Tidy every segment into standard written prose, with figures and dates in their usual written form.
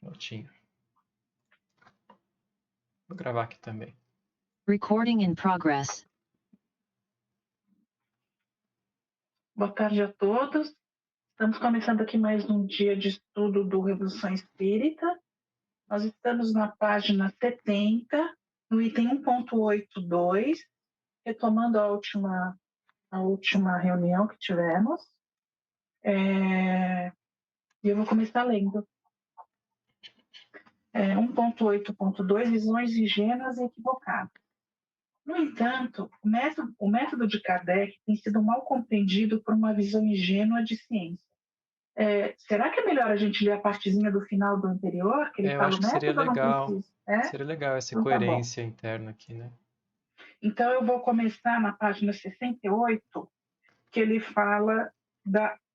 Notinha. Vou gravar aqui também. Recording in progress. Boa tarde a todos. Estamos começando aqui mais um dia de estudo do Revolução Espírita. Nós estamos na página 70, no item 1.82, retomando a última reunião que tivemos. E eu vou começar lendo. 1.8.2, visões ingênuas e equivocadas. No entanto, o método de Kardec tem sido mal compreendido por uma visão ingênua de ciência. Será que é melhor a gente ler a partezinha do final do anterior? Que ele Eu fala acho o que seria método, legal. não precisa? Seria legal essa Então, coerência interna aqui, né? Então, eu vou começar na página 68, que ele fala,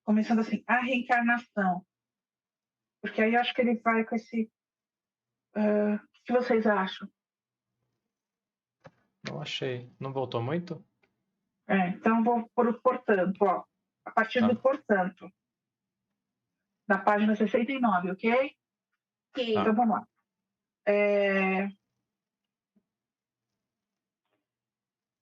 começando assim, a reencarnação. Porque aí eu acho que ele vai com esse... o que vocês acham? Não achei. Não voltou muito? Então, vou por o portanto, ó. A partir do portanto. Na página 69, ok? Então, vamos lá.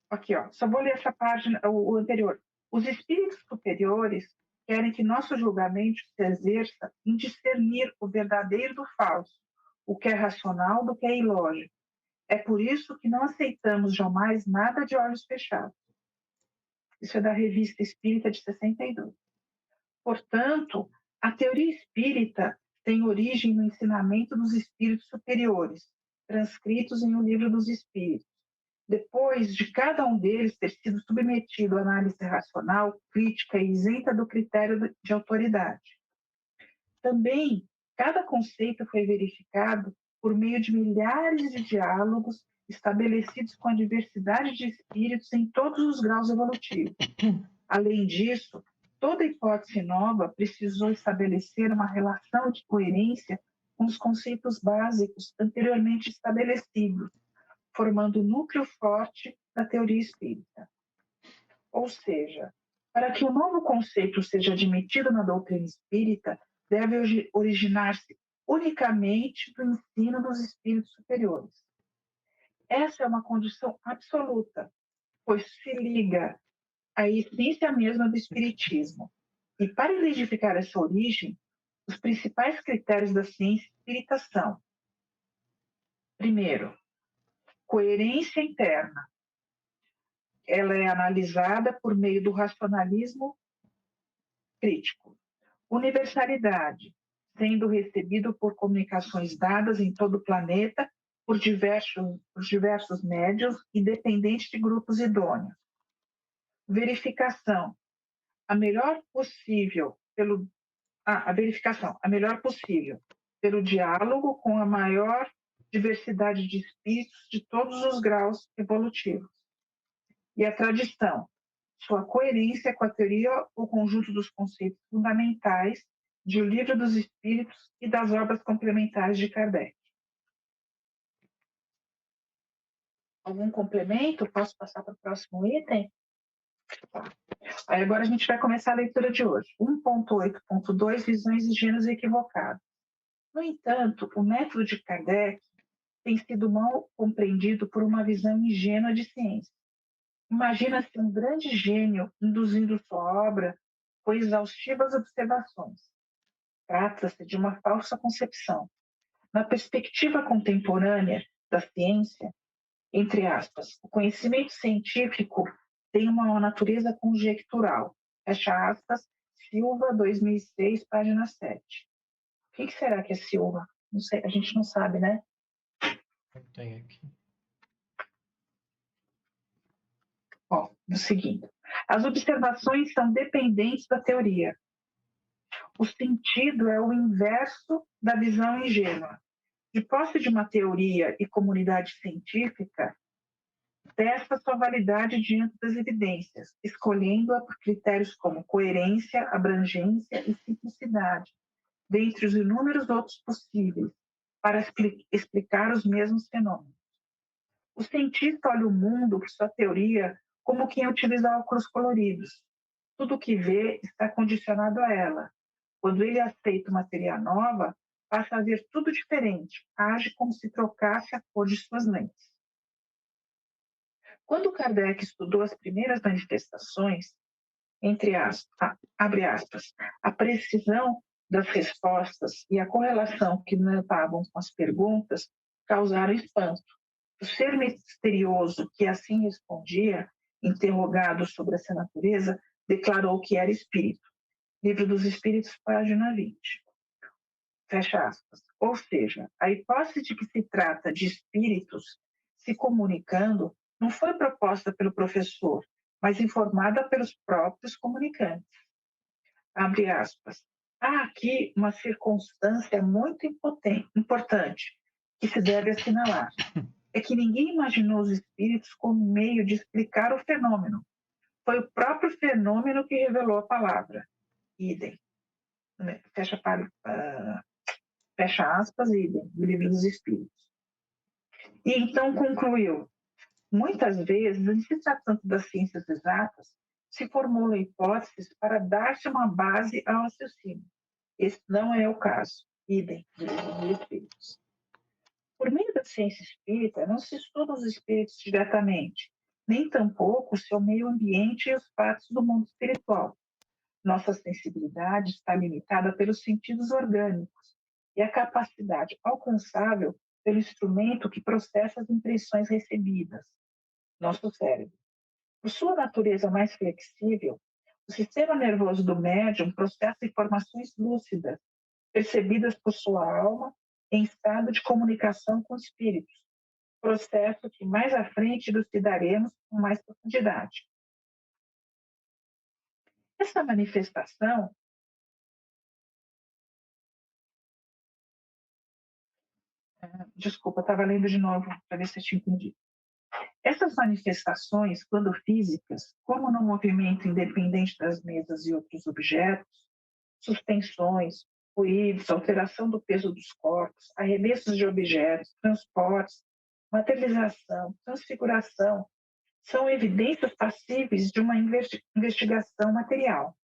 Aqui, ó. Só vou ler essa página, o anterior. Os espíritos superiores querem que nosso julgamento se exerça em discernir o verdadeiro do falso, o que é racional do que é ilógico. É por isso que não aceitamos jamais nada de olhos fechados. Isso é da Revista Espírita de 62. Portanto, a teoria espírita tem origem no ensinamento dos espíritos superiores, transcritos em O Livro dos Espíritos, depois de cada um deles ter sido submetido à análise racional, crítica e isenta do critério de autoridade. Também, cada conceito foi verificado por meio de milhares de diálogos estabelecidos com a diversidade de espíritos em todos os graus evolutivos. Além disso, toda hipótese nova precisou estabelecer uma relação de coerência com os conceitos básicos anteriormente estabelecidos, formando o núcleo forte da teoria espírita. Ou seja, para que o novo conceito seja admitido na doutrina espírita, deve originar-se unicamente do ensino dos espíritos superiores. Essa é uma condição absoluta, pois se liga à essência mesma do espiritismo. E para identificar essa origem, os principais critérios da ciência espírita são: primeiro, coerência interna. Ela é analisada por meio do racionalismo crítico. Universalidade, sendo recebido por comunicações dadas em todo o planeta por diversos médios, independente de grupos idôneos. Verificação, a melhor possível pelo diálogo com a maior diversidade de espíritos de todos os graus evolutivos. E a tradição, sua coerência com a teoria ou conjunto dos conceitos fundamentais de O Livro dos Espíritos e das obras complementares de Kardec. Algum complemento? Posso passar para o próximo item? Tá. Aí agora a gente vai começar a leitura de hoje. 1.8.2, visões ingênuas e equivocadas. No entanto, o método de Kardec tem sido mal compreendido por uma visão ingênua de ciência. Imagina-se um grande gênio induzindo sua obra com exaustivas observações. Trata-se de uma falsa concepção. Na perspectiva contemporânea da ciência, entre aspas, o conhecimento científico tem uma natureza conjectural. Fecha aspas, Silva, 2006, página 7. O que será que é Silva? Não sei, a gente não sabe, né? Tem aqui. Ó, no seguinte, as observações são dependentes da teoria. O sentido é o inverso da visão ingênua. De posse de uma teoria e comunidade científica, testa sua validade diante das evidências, escolhendo-a por critérios como coerência, abrangência e simplicidade, dentre os inúmeros outros possíveis, para explicar os mesmos fenômenos. O cientista olha o mundo por sua teoria como quem utiliza óculos coloridos. Tudo o que vê está condicionado a ela. Quando ele aceita uma teoria nova, passa a ver tudo diferente, age como se trocasse a cor de suas lentes. Quando Kardec estudou as primeiras manifestações, abre aspas, a precisão das respostas e a correlação que notavam com as perguntas causaram espanto. O ser misterioso que assim respondia, interrogado sobre essa natureza, declarou que era espírito. Livro dos Espíritos, página 20. Fecha aspas. Ou seja, a hipótese de que se trata de espíritos se comunicando não foi proposta pelo professor, mas informada pelos próprios comunicantes. Abre aspas. Há aqui uma circunstância muito importante que se deve assinalar. É que ninguém imaginou os espíritos como meio de explicar o fenômeno. Foi o próprio fenômeno que revelou a palavra. Idem. Fecha aspas, idem, do Livro dos Espíritos. E então concluiu. Muitas vezes, em se tratando das ciências exatas, se formulam hipóteses para dar-se uma base ao raciocínio. Esse não é o caso. Idem, do Livro dos Espíritos. Por meio da ciência espírita, não se estuda os espíritos diretamente, nem tampouco o seu meio ambiente e os fatos do mundo espiritual. Nossa sensibilidade está limitada pelos sentidos orgânicos e a capacidade alcançável pelo instrumento que processa as impressões recebidas, nosso cérebro. Por sua natureza mais flexível, o sistema nervoso do médium processa informações lúcidas, percebidas por sua alma em estado de comunicação com espíritos, processo que mais à frente elucidaremos com mais profundidade. Essa manifestação desculpa, estava lendo de novo para ver se eu tinha entendido. Essas manifestações, quando físicas, como no movimento independente das mesas e outros objetos, suspensões, ruídos, alteração do peso dos corpos, arremessos de objetos, transportes, materialização, transfiguração, são evidências passíveis de uma investigação material.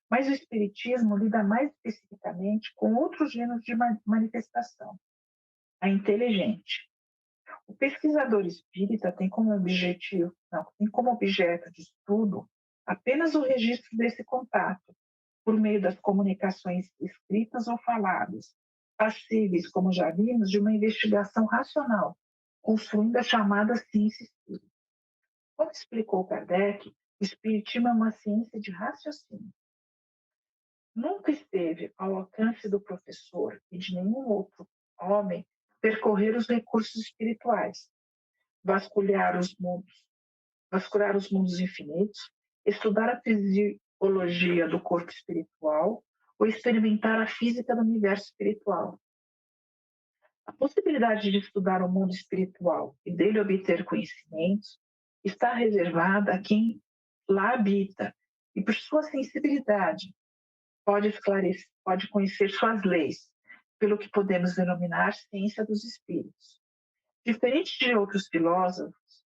Mas o Espiritismo lida mais especificamente com outros gêneros de manifestação, a inteligente. O pesquisador espírita tem como objeto de estudo apenas o registro desse contato, por meio das comunicações escritas ou faladas, passíveis, como já vimos, de uma investigação racional, construindo a chamada ciência espírita. Como explicou Kardec, o Espiritismo é uma ciência de raciocínio. Nunca esteve ao alcance do professor e de nenhum outro homem percorrer os recursos espirituais, vasculhar os mundos infinitos, estudar a fisiologia do corpo espiritual ou experimentar a física do universo espiritual. A possibilidade de estudar o mundo espiritual e dele obter conhecimentos está reservada a quem lá habita e, por sua sensibilidade, pode conhecer suas leis, pelo que podemos denominar ciência dos espíritos. Diferente de outros filósofos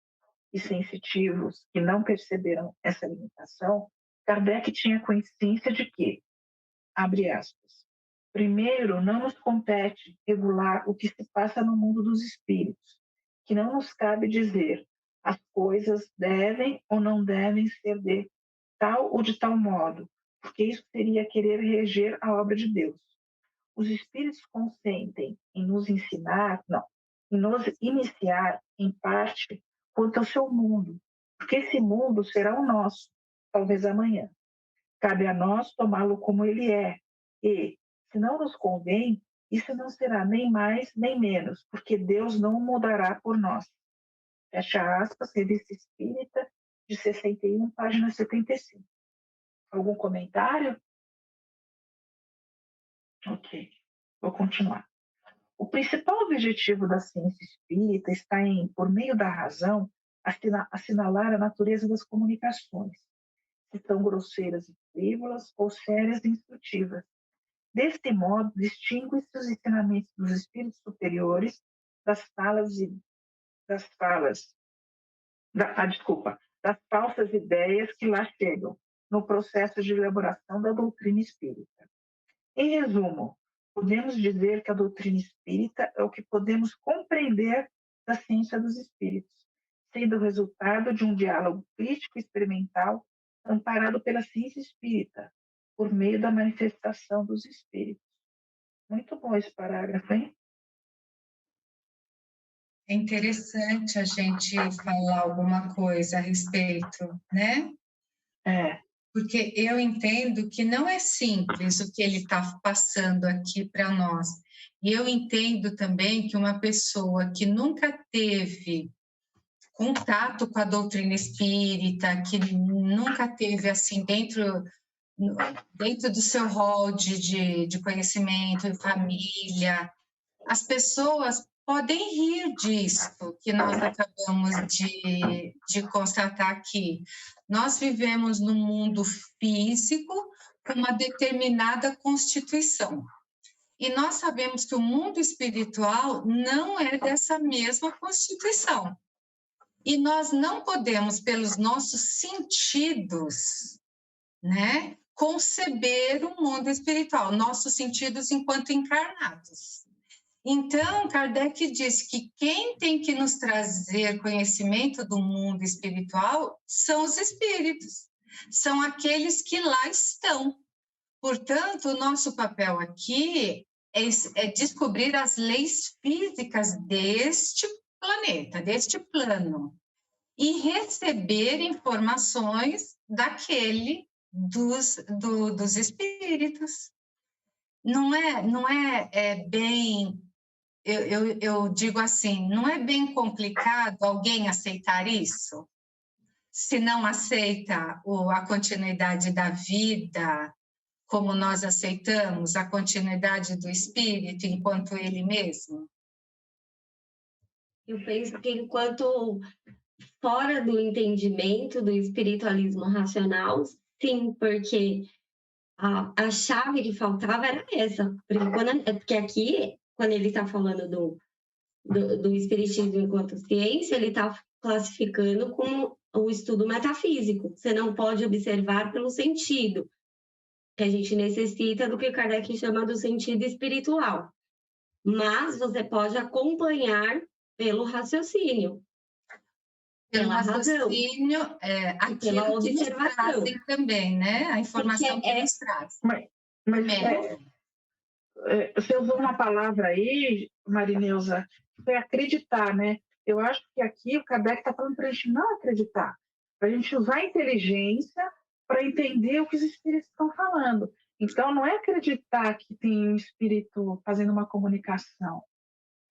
e sensitivos que não perceberam essa limitação, Kardec tinha consciência de que, abre aspas, primeiro, não nos compete regular o que se passa no mundo dos espíritos, que não nos cabe dizer as coisas devem ou não devem ser de tal ou de tal modo, porque isso seria querer reger a obra de Deus. Os espíritos consentem em nos iniciar em parte quanto ao seu mundo, porque esse mundo será o nosso, talvez amanhã. Cabe a nós tomá-lo como ele é, e, se não nos convém, isso não será nem mais nem menos, porque Deus não o mudará por nós. Fecha aspas, Revista Espírita, de 61, página 75. Algum comentário? Ok, vou continuar. O principal objetivo da ciência espírita está em, por meio da razão, assinalar a natureza das comunicações, se são grosseiras e frívolas ou sérias e instrutivas. Deste modo, distingue-se os ensinamentos dos espíritos superiores das falsas ideias que lá chegam no processo de elaboração da doutrina espírita. Em resumo, Podemos dizer que a doutrina espírita é o que podemos compreender da ciência dos espíritos, sendo o resultado de um diálogo crítico e experimental amparado pela ciência espírita, por meio da manifestação dos espíritos. Muito bom esse parágrafo, hein? É interessante a gente falar alguma coisa a respeito, né? É, Porque eu entendo que não é simples o que ele está passando aqui para nós. E eu entendo também que uma pessoa que nunca teve contato com a doutrina espírita, que nunca teve assim dentro do seu rol de conhecimento, família, as pessoas podem rir disso que nós acabamos de constatar aqui. Nós vivemos num mundo físico com uma determinada constituição. E nós sabemos que o mundo espiritual não é dessa mesma constituição. E nós não podemos, pelos nossos sentidos, né, conceber o mundo espiritual, nossos sentidos enquanto encarnados. Então, Kardec diz que quem tem que nos trazer conhecimento do mundo espiritual são os espíritos, são aqueles que lá estão. Portanto, o nosso papel aqui é descobrir as leis físicas deste planeta, deste plano, e receber informações dos espíritos. Não é bem, eu digo assim, não é bem complicado alguém aceitar isso? Se não aceita a continuidade da vida, como nós aceitamos a continuidade do espírito enquanto ele mesmo? Eu penso que enquanto fora do entendimento do espiritualismo racional, sim, porque a chave que faltava era essa. Porque aqui, quando ele está falando do espiritismo enquanto ciência, ele está classificando como o estudo metafísico. Você não pode observar pelo sentido, que a gente necessita do que Kardec chama do sentido espiritual. Mas você pode acompanhar pelo raciocínio. Pelo Pela raciocínio, aquilo que nos trazem também, né? A informação que nos traz. Mas você usou uma palavra aí, Marineuza, que é acreditar, né? Eu acho que aqui o Kardec está falando para a gente não acreditar, para a gente usar a inteligência para entender o que os espíritos estão falando. Então, não é acreditar que tem um espírito fazendo uma comunicação.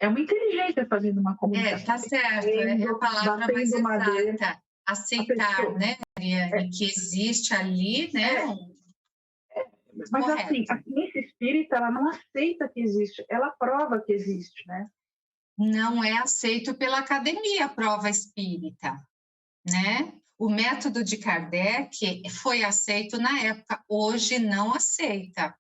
É uma inteligência fazendo uma comunicação. Tá certo, é a palavra mais exata. Aceitar, né, Mariane, que existe ali, né? Mas assim, a ciência espírita, ela não aceita que existe, ela prova que existe, né? Não é aceito pela academia a prova espírita, né? O método de Kardec foi aceito na época, hoje não aceita.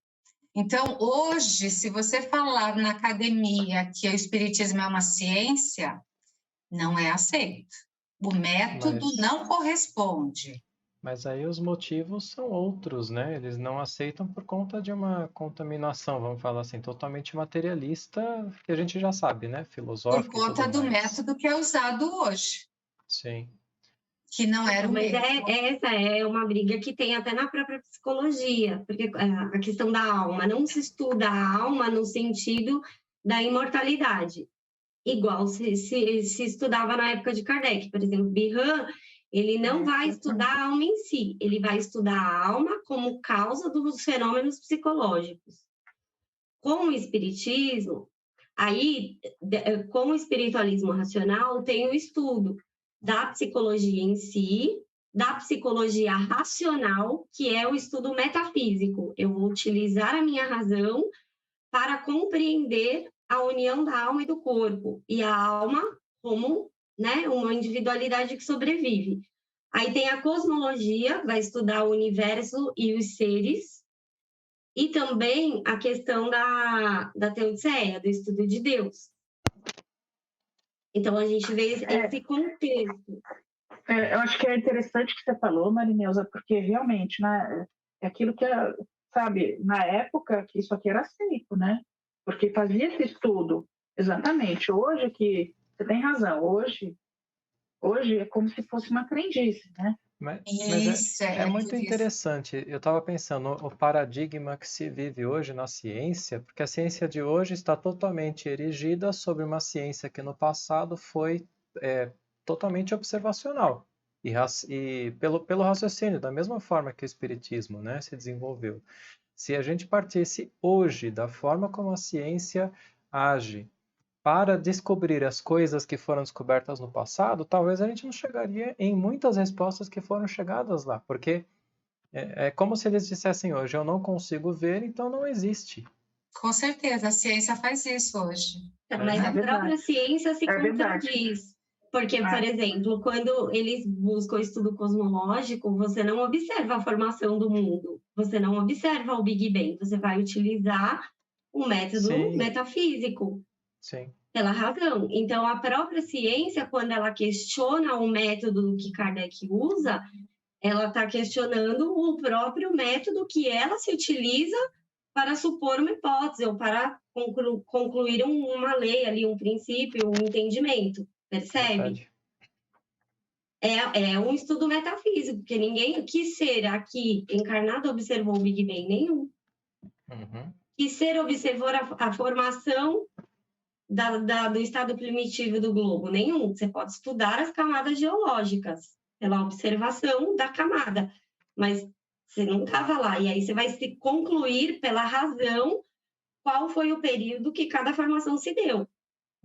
Então, hoje, se você falar na academia que o espiritismo é uma ciência, não é aceito. O método não corresponde. Mas aí os motivos são outros, né? Eles não aceitam por conta de uma contaminação, vamos falar assim, totalmente materialista, que a gente já sabe, né? Filosófica. Por conta do método que é usado hoje. Sim. Que não era o mesmo. Essa é uma briga que tem até na própria psicologia, porque a questão da alma, não se estuda a alma no sentido da imortalidade, igual se estudava na época de Kardec. Por exemplo, Birhan, ele não vai estudar a alma em si, ele vai estudar a alma como causa dos fenômenos psicológicos. Com o espiritismo, aí, com o espiritualismo racional, tem o estudo da psicologia em si, da psicologia racional, que é o estudo metafísico. Eu vou utilizar a minha razão para compreender a união da alma e do corpo, e a alma como, né, uma individualidade que sobrevive. Aí tem a cosmologia, vai estudar o universo e os seres, e também a questão da teodiceia, do estudo de Deus. Então, a gente vê esse contexto. Eu acho que é interessante o que você falou, Marineuza, porque realmente, né, é aquilo que, sabe, na época que isso aqui era aceito, né? porque fazia esse estudo. Exatamente. Hoje que você tem razão, hoje é como se fosse uma crendice, né? Mas Isso, é muito por isso. interessante. Eu estava pensando, o paradigma que se vive hoje na ciência, porque a ciência de hoje está totalmente erigida sobre uma ciência que no passado foi totalmente observacional e pelo raciocínio, da mesma forma que o espiritismo, né, se desenvolveu. Se a gente partisse hoje da forma como a ciência age para descobrir as coisas que foram descobertas no passado, talvez a gente não chegaria em muitas respostas que foram chegadas lá, porque é como se eles dissessem hoje, eu não consigo ver, então não existe. Com certeza, a ciência faz isso hoje. Mas É a própria verdade. ciência se É verdade. contradiz. Porque, por exemplo, quando eles buscam estudo cosmológico, você não observa a formação do mundo, você não observa o Big Bang, você vai utilizar o método Sim, metafísico, sim, pela razão. Então, a própria ciência, quando ela questiona o método que Kardec usa, ela está questionando o próprio método que ela se utiliza para supor uma hipótese ou para concluir uma lei ali, um princípio, um entendimento, percebe? verdade. É um estudo metafísico, porque ninguém, que ser aqui encarnado observou o Big Bang nenhum. Uhum. Que ser observou a formação do estado primitivo do globo nenhum. Você pode estudar as camadas geológicas pela observação da camada, mas você não estava lá. E aí você vai se concluir pela razão qual foi o período que cada formação se deu.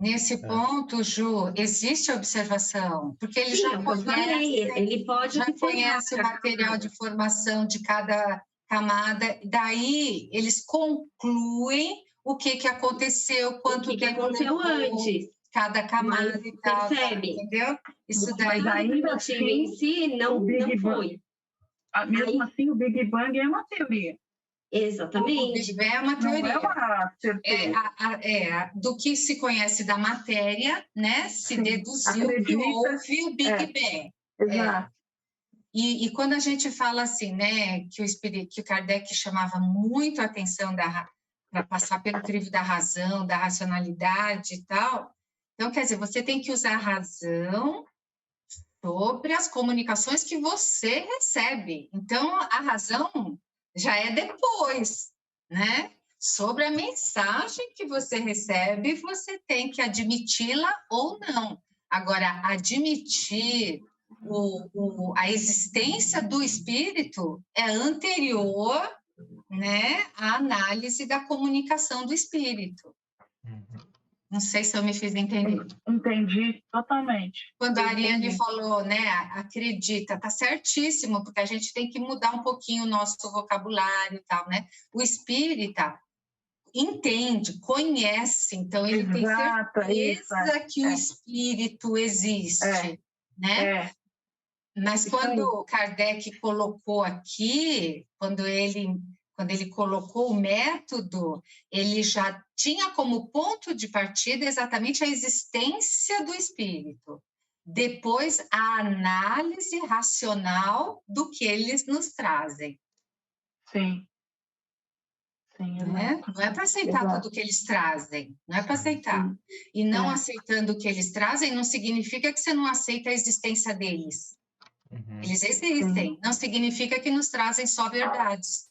Nesse ponto, Ju, existe observação, porque ele Sim, já é o que eu falei, ele pode já observar conhece o material de formação de cada camada, daí eles concluem o que aconteceu, quanto o que tempo aconteceu levou antes. cada camada Mas e tal, percebe? entendeu? Isso O daí Mas estado ainda primitivo assim, em si não o Big Bang, foi. mesmo Aí- assim, o Big Bang é uma teoria. o Exatamente. Big Bang é uma Não é teoria. uma certeza. Do que se conhece da matéria, né? Se Sim, deduziu que acredita, houve o Big Bang. Exato. E quando a gente fala assim, né, que o Kardec chamava muito a atenção para passar pelo crivo da razão, da racionalidade e tal, então, quer dizer, você tem que usar a razão sobre as comunicações que você recebe. Então, a razão já é depois, né? Sobre a mensagem que você recebe, você tem que admiti-la ou não. Agora, admitir a existência do espírito é anterior, né, à análise da comunicação do espírito. Uhum. Não sei se eu me fiz entender. Entendi totalmente. Quando a Ariane Entendi. falou, né, acredita, tá certíssimo, porque a gente tem que mudar um pouquinho o nosso vocabulário e tal, né? O espírita entende, conhece, então ele Exato, tem isso, certeza que o espírito existe, né? Mas Isso quando aí. Kardec colocou aqui, quando ele colocou o método, ele já tinha como ponto de partida exatamente a existência do espírito. Depois, a análise racional do que eles nos trazem. Sim. Sim, Né? exato. Não é para aceitar Exato. tudo que eles trazem, não é para aceitar. E não aceitando o que eles trazem não significa que você não aceita a existência deles. Uhum. Eles existem, não significa que nos trazem só verdades.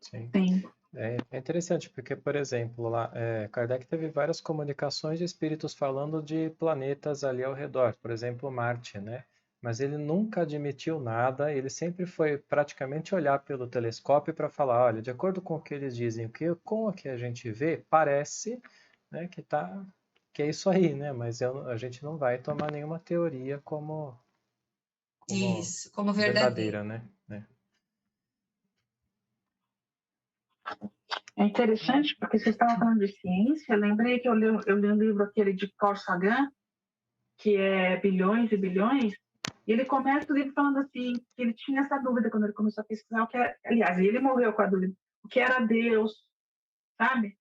Sim. Sim. É interessante, porque, por exemplo, lá, Kardec teve várias comunicações de espíritos falando de planetas ali ao redor, por exemplo, Marte, né? Mas ele nunca admitiu nada, ele sempre foi praticamente olhar pelo telescópio para falar, olha, de acordo com o que eles dizem, com o que a gente vê, parece, né, que é isso aí, né? Mas a gente não vai tomar nenhuma teoria como Isso, como verdadeira, verdadeiro. né? É interessante porque vocês estavam falando de ciência. Eu lembrei que eu li um livro aquele de Carl Sagan, que é Bilhões e Bilhões, e ele começa o livro falando assim, que ele tinha essa dúvida quando ele começou a pesquisar, aliás, ele morreu com a dúvida, o que era Deus, sabe?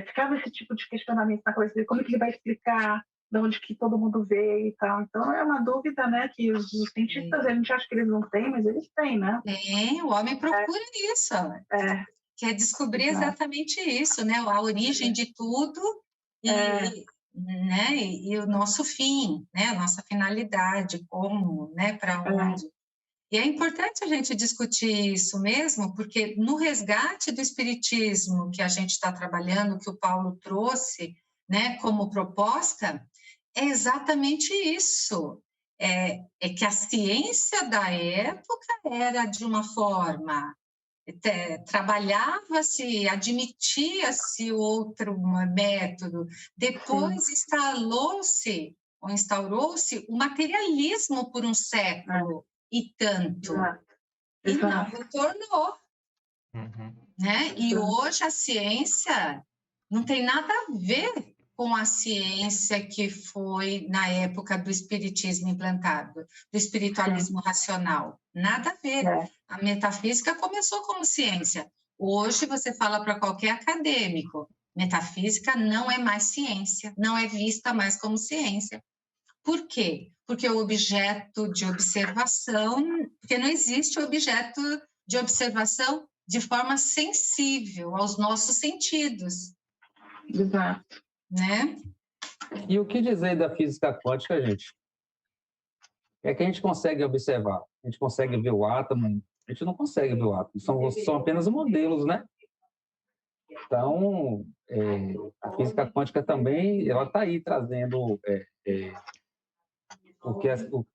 Ficava esse tipo de questionamento na cabeça dele, como é que ele vai explicar de onde que todo mundo veio e tal. Então, é uma dúvida, né, que os cientistas, a gente acha que eles não têm, mas eles têm, né? Tem, o homem procura isso. quer descobrir Exato. exatamente isso, né? A origem de tudo né? E o nosso fim, né? A nossa finalidade, como, né? Para onde. E é importante a gente discutir isso mesmo, porque no resgate do espiritismo que a gente está trabalhando, que o Paulo trouxe, né, como proposta, é exatamente isso. É que a ciência da época era de uma forma, trabalhava-se, admitia-se outro método, depois instaurou-se o materialismo por um século e tanto, e não retornou. Né? E hoje a ciência não tem nada a ver com a ciência que foi na época do espiritismo implantado, do espiritualismo racional. Nada a ver. A metafísica começou como ciência. Hoje você fala para qualquer acadêmico, metafísica não é mais ciência, não é vista mais como ciência. Por quê? Porque o objeto de observação, porque não existe objeto de observação de forma sensível aos nossos sentidos. Exato. Né? E o que dizer da física quântica, gente? É que a gente consegue observar, a gente consegue ver o átomo, a gente não consegue ver o átomo, são apenas modelos, né? Então, a física quântica também, ela está aí trazendo, porque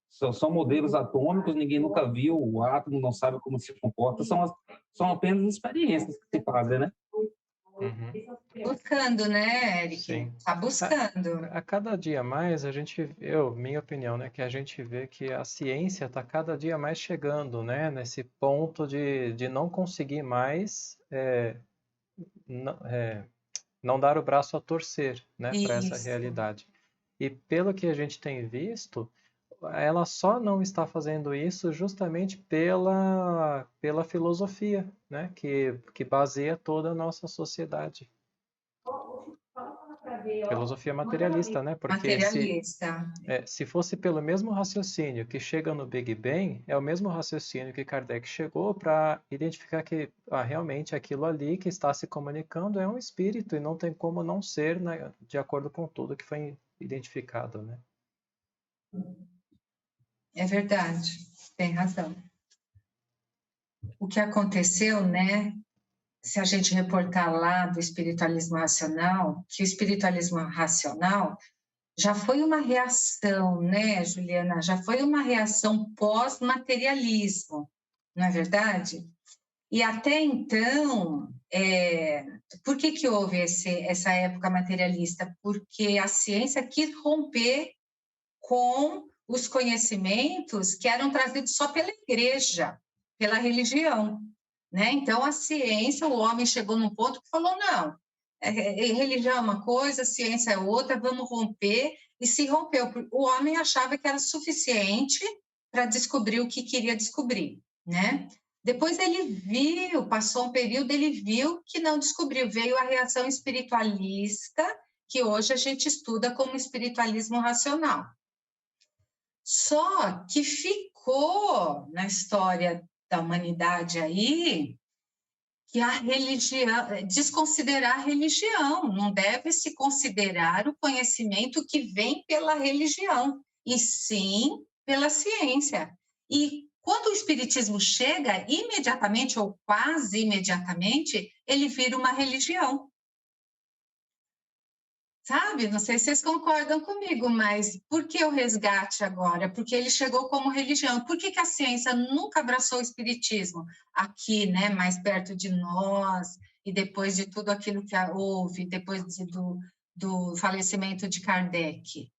são modelos atômicos, ninguém nunca viu o átomo, não sabe como se comporta, são apenas experiências que se fazem, né? Buscando, né, Eric? Sim. Tá buscando. A cada dia mais minha opinião, né, que a gente vê que a ciência está cada dia mais chegando, né, nesse ponto de não conseguir mais não dar o braço a torcer, né, para essa realidade. E pelo que a gente tem visto, ela só não está fazendo isso justamente pela filosofia, né, que baseia toda a nossa sociedade. Filosofia materialista, né? Porque se fosse pelo mesmo raciocínio que chega no Big Bang, é o mesmo raciocínio que Kardec chegou para identificar que realmente aquilo ali que está se comunicando é um espírito e não tem como não ser, né, de acordo com tudo que foi identificado, né? É verdade, tem razão. O que aconteceu, né? Se a gente reportar lá do espiritualismo racional, que o espiritualismo racional já foi uma reação, né, Juliana? Já foi uma reação pós-materialismo, não é verdade? E até então, por que houve essa época materialista? Porque a ciência quis romper com os conhecimentos que eram trazidos só pela igreja, pela religião. Né? Então, a ciência, o homem chegou num ponto que falou, não, religião é uma coisa, ciência é outra, vamos romper, e se rompeu. O homem achava que era suficiente para descobrir o que queria descobrir, né? Depois ele viu, passou um período, ele viu que não descobriu, veio a reação espiritualista, que hoje a gente estuda como espiritualismo racional. Só que ficou na história da humanidade aí, que a religião, desconsiderar a religião, não deve se considerar o conhecimento que vem pela religião, e sim pela ciência. E quando o espiritismo chega, imediatamente ou quase imediatamente, ele vira uma religião. Sabe? Não sei se vocês concordam comigo, mas por que o resgate agora? Porque ele chegou como religião. Por que a ciência nunca abraçou o espiritismo? Aqui, né, mais perto de nós, e depois de tudo aquilo que houve, depois do falecimento de Kardec.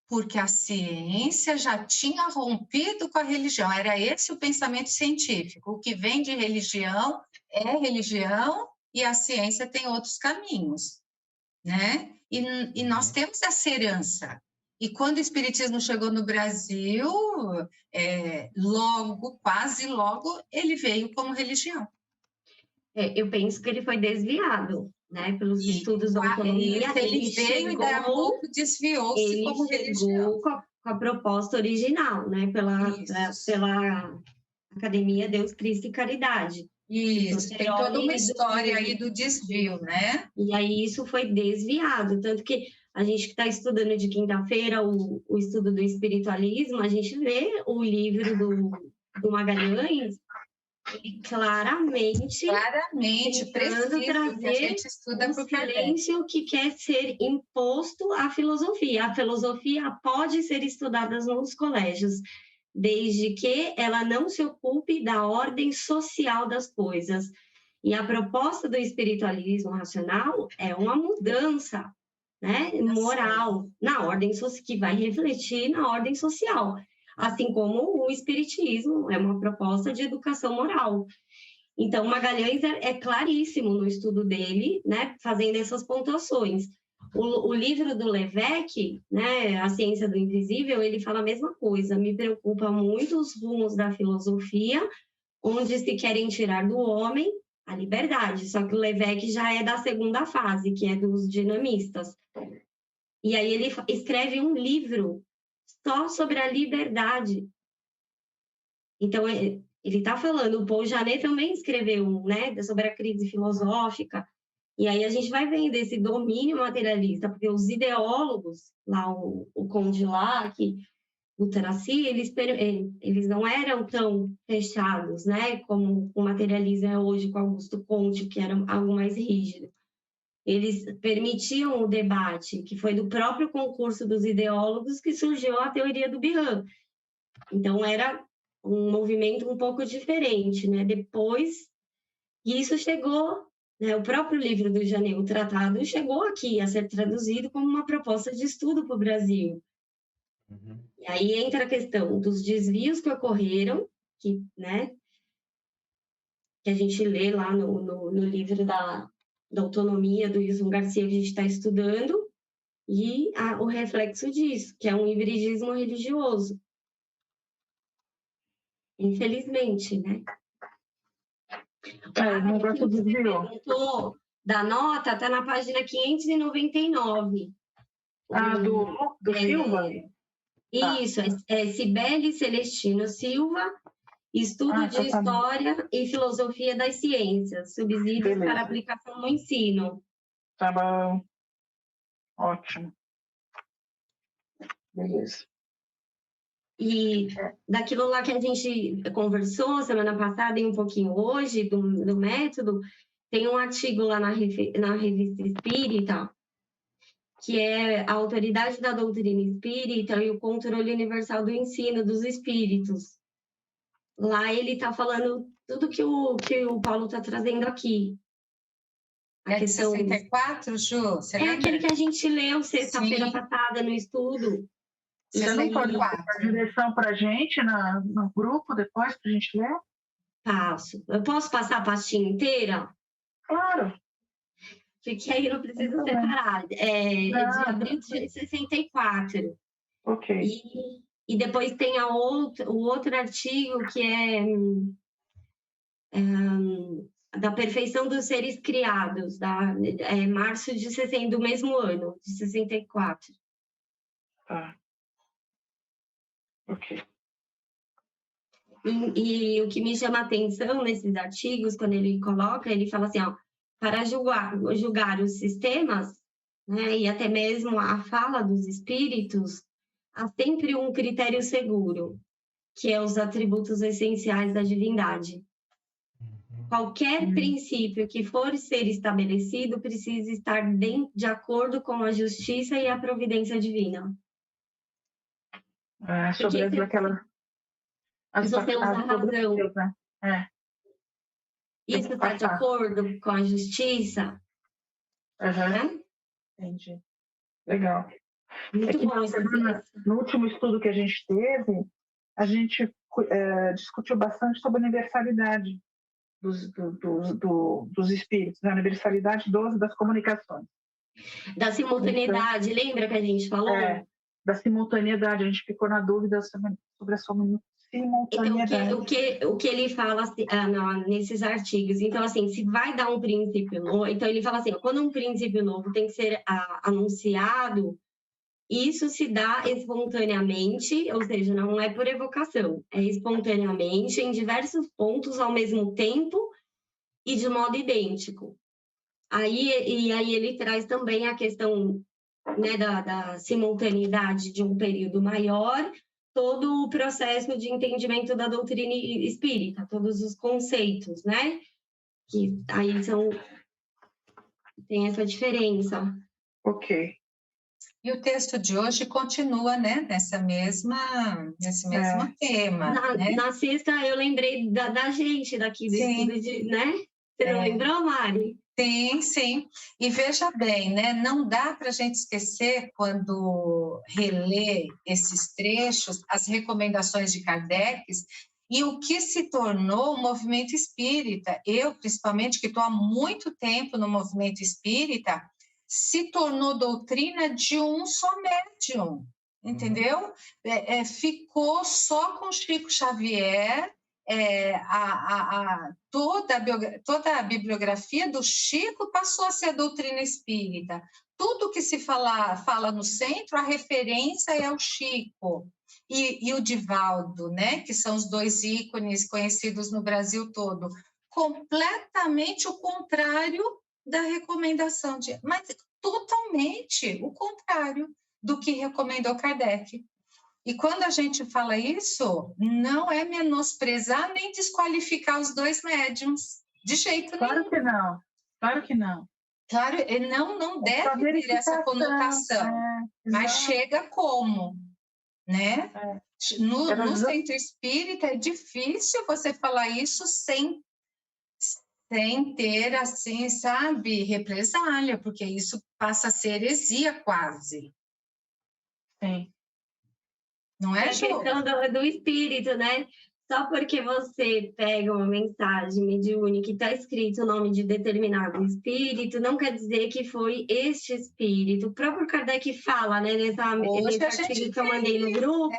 Porque a ciência já tinha rompido com a religião. Era esse o pensamento científico. O que vem de religião é religião e a ciência tem outros caminhos, né? E nós temos essa herança. E quando o espiritismo chegou no Brasil, quase logo, ele veio como religião. Eu penso que ele foi desviado, né, pelos estudos da autonomia. Ele veio e daí a pouco desviou-se como religião. Com a proposta original, né, pela Academia Deus, Cristo e Caridade. Isso, tem toda uma história aí do desvio, né? E aí isso foi desviado, tanto que a gente que está estudando de quinta-feira o estudo do espiritualismo, a gente vê o livro do Magalhães, e claramente precisa trazer que a gente estuda o para o silêncio que quer ser imposto à filosofia. A filosofia pode ser estudada nos colégios, desde que ela não se ocupe da ordem social das coisas. E a proposta do espiritualismo racional é uma mudança, né, moral na ordem que vai refletir na ordem social, assim como o espiritismo é uma proposta de educação moral. Então, Magalhães é claríssimo no estudo dele, né, fazendo essas pontuações. O livro do Lévesque, né, A Ciência do Invisível, ele fala a mesma coisa. Me preocupa muito os rumos da filosofia, onde se querem tirar do homem a liberdade. Só que o Lévesque já é da segunda fase, que é dos dinamistas. E aí ele escreve um livro só sobre a liberdade. Então, ele está falando, o Paul Janet também escreveu, né, sobre a crise filosófica, e aí a gente vai vendo esse domínio materialista, porque os ideólogos, lá o Conde Lacq, o Tracy, eles não eram tão fechados, né, como o materialismo é hoje com Augusto Comte, que era algo mais rígido. Eles permitiam o debate, que foi do próprio concurso dos ideólogos que surgiu a teoria do Bihan. Então, era um movimento um pouco diferente, né? Depois, isso chegou, né? O próprio livro do Janet, o tratado, chegou aqui a ser traduzido como uma proposta de estudo para o Brasil. Uhum. E aí entra a questão dos desvios que ocorreram, que, né, que a gente lê lá no livro da autonomia do Wilson Garcia, que a gente está estudando, e o reflexo disso, que é um hibridismo religioso. Infelizmente, né? O negócio desviou. Perguntou da nota, está na página 599. Do Silva? Isso, é Cibele Celestino Silva, Estudo de História e Filosofia das Ciências, subsídios para aplicação no ensino. Tá bom. Ótimo. Beleza. E daquilo lá que a gente conversou semana passada e um pouquinho hoje, do método, tem um artigo lá na Revista Espírita, que é a Autoridade da Doutrina Espírita e o Controle Universal do Ensino dos Espíritos. Lá ele está falando tudo que o Paulo está trazendo aqui. A questão 64, Ju? Aquele que a gente leu sexta-feira passada no estudo. Você não pode dar a direção para a gente no grupo depois para a gente ler? Passo. Eu posso passar a pastinha inteira? Claro. Porque aí não precisa separar. É de abril de 64. Ok. E depois tem o outro artigo que é da perfeição dos seres criados, março de 60, do mesmo ano, de 64. Tá. Ok. E o que me chama a atenção nesses artigos, quando ele coloca, ele fala assim, ó, para julgar os sistemas, né, e até mesmo a fala dos espíritos, há sempre um critério seguro, que é os atributos essenciais da divindade. Qualquer princípio que for ser estabelecido precisa estar de acordo com a justiça e a providência divina. Sobre aquela... Se você usa a razão. Deus, né? Isso está de acordo com a justiça? Né? Entendi. Legal. Muito bom. No último estudo que a gente teve, a gente discutiu bastante sobre a universalidade dos espíritos, né? A universalidade das comunicações. Da simultaneidade, lembra que a gente falou? Da simultaneidade, a gente ficou na dúvida sobre a simultaneidade. Então, o que ele fala nesses artigos, então assim, se vai dar um princípio novo, então ele fala assim, quando um princípio novo tem que ser anunciado, isso se dá espontaneamente, ou seja, não é por evocação, é espontaneamente em diversos pontos ao mesmo tempo e de modo idêntico. Aí ele traz também a questão, né, da simultaneidade de um período maior, todo o processo de entendimento da doutrina espírita, todos os conceitos, né? Que aí tem essa diferença. Ok. E o texto de hoje continua, né, nesse mesmo tema. Né? Na sexta, eu lembrei da gente daqui, do estudo né? Você não lembrou, Mari? Sim, sim. E veja bem, né, não dá para a gente esquecer, quando relê esses trechos, as recomendações de Kardec e o que se tornou o movimento espírita. Eu, principalmente, que estou há muito tempo no movimento espírita, se tornou doutrina de um só médium, entendeu? Ficou só com Chico Xavier. Toda a bibliografia do Chico passou a ser a doutrina espírita. Tudo que se fala no centro, a referência é o Chico e o Divaldo, né? Que são os dois ícones conhecidos no Brasil todo. Completamente o contrário da recomendação, mas totalmente o contrário do que recomendou Kardec. E quando a gente fala isso, não é menosprezar nem desqualificar os dois médiums, de jeito nenhum. Claro que não, claro que não. Claro, não deve ter essa conotação, mas chega como, né? No centro espírita é difícil você falar isso sem ter, assim, sabe, represália, porque isso passa a ser heresia quase. Sim. Não é, a questão do espírito, né? Só porque você pega uma mensagem mediúnica e está escrito o nome de determinado espírito, não quer dizer que foi este espírito. O próprio Kardec fala, né, nesse artigo que eu mandei no grupo,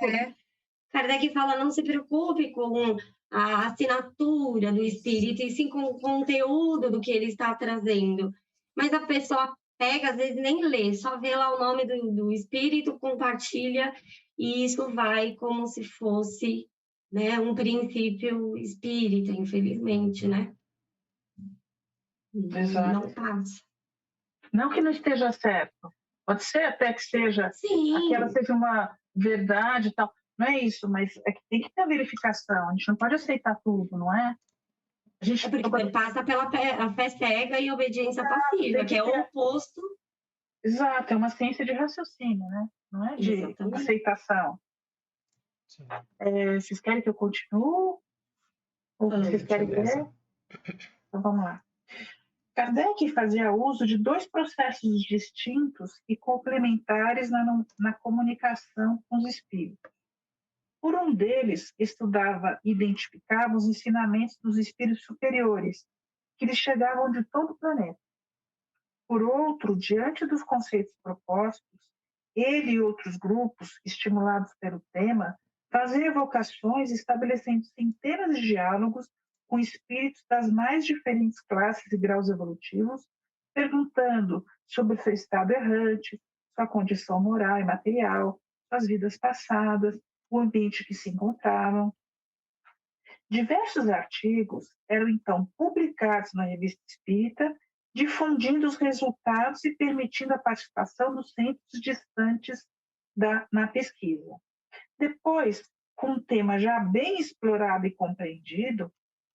Kardec fala, não se preocupe com a assinatura do espírito, e sim com o conteúdo do que ele está trazendo. Mas a pessoa pega, às vezes nem lê, só vê lá o nome do espírito, compartilha, e isso vai como se fosse, né, um princípio espírita, infelizmente, né? Exato. Não passa. Não que não esteja certo. Pode ser até que seja, aquela seja uma verdade e tal. Não é isso, mas é que tem que ter verificação. A gente não pode aceitar tudo, não é? A gente porque passa pela fé cega e obediência passiva, que é o oposto. Exato, é uma ciência de raciocínio, né? Não é de aceitação. Vocês querem que eu continue? Ou vocês querem ler? Então vamos lá. Kardec fazia uso de dois processos distintos e complementares na comunicação com os espíritos. Por um deles, estudava e identificava os ensinamentos dos espíritos superiores, que lhes chegavam de todo o planeta. Por outro, diante dos conceitos propostos, ele e outros grupos, estimulados pelo tema, faziam evocações estabelecendo centenas de diálogos com espíritos das mais diferentes classes e graus evolutivos, perguntando sobre seu estado errante, sua condição moral e material, suas vidas passadas, o ambiente que se encontravam. Diversos artigos eram então publicados na Revista Espírita, difundindo os resultados e permitindo a participação dos centros distantes na pesquisa. Depois, com o tema já bem explorado e compreendido,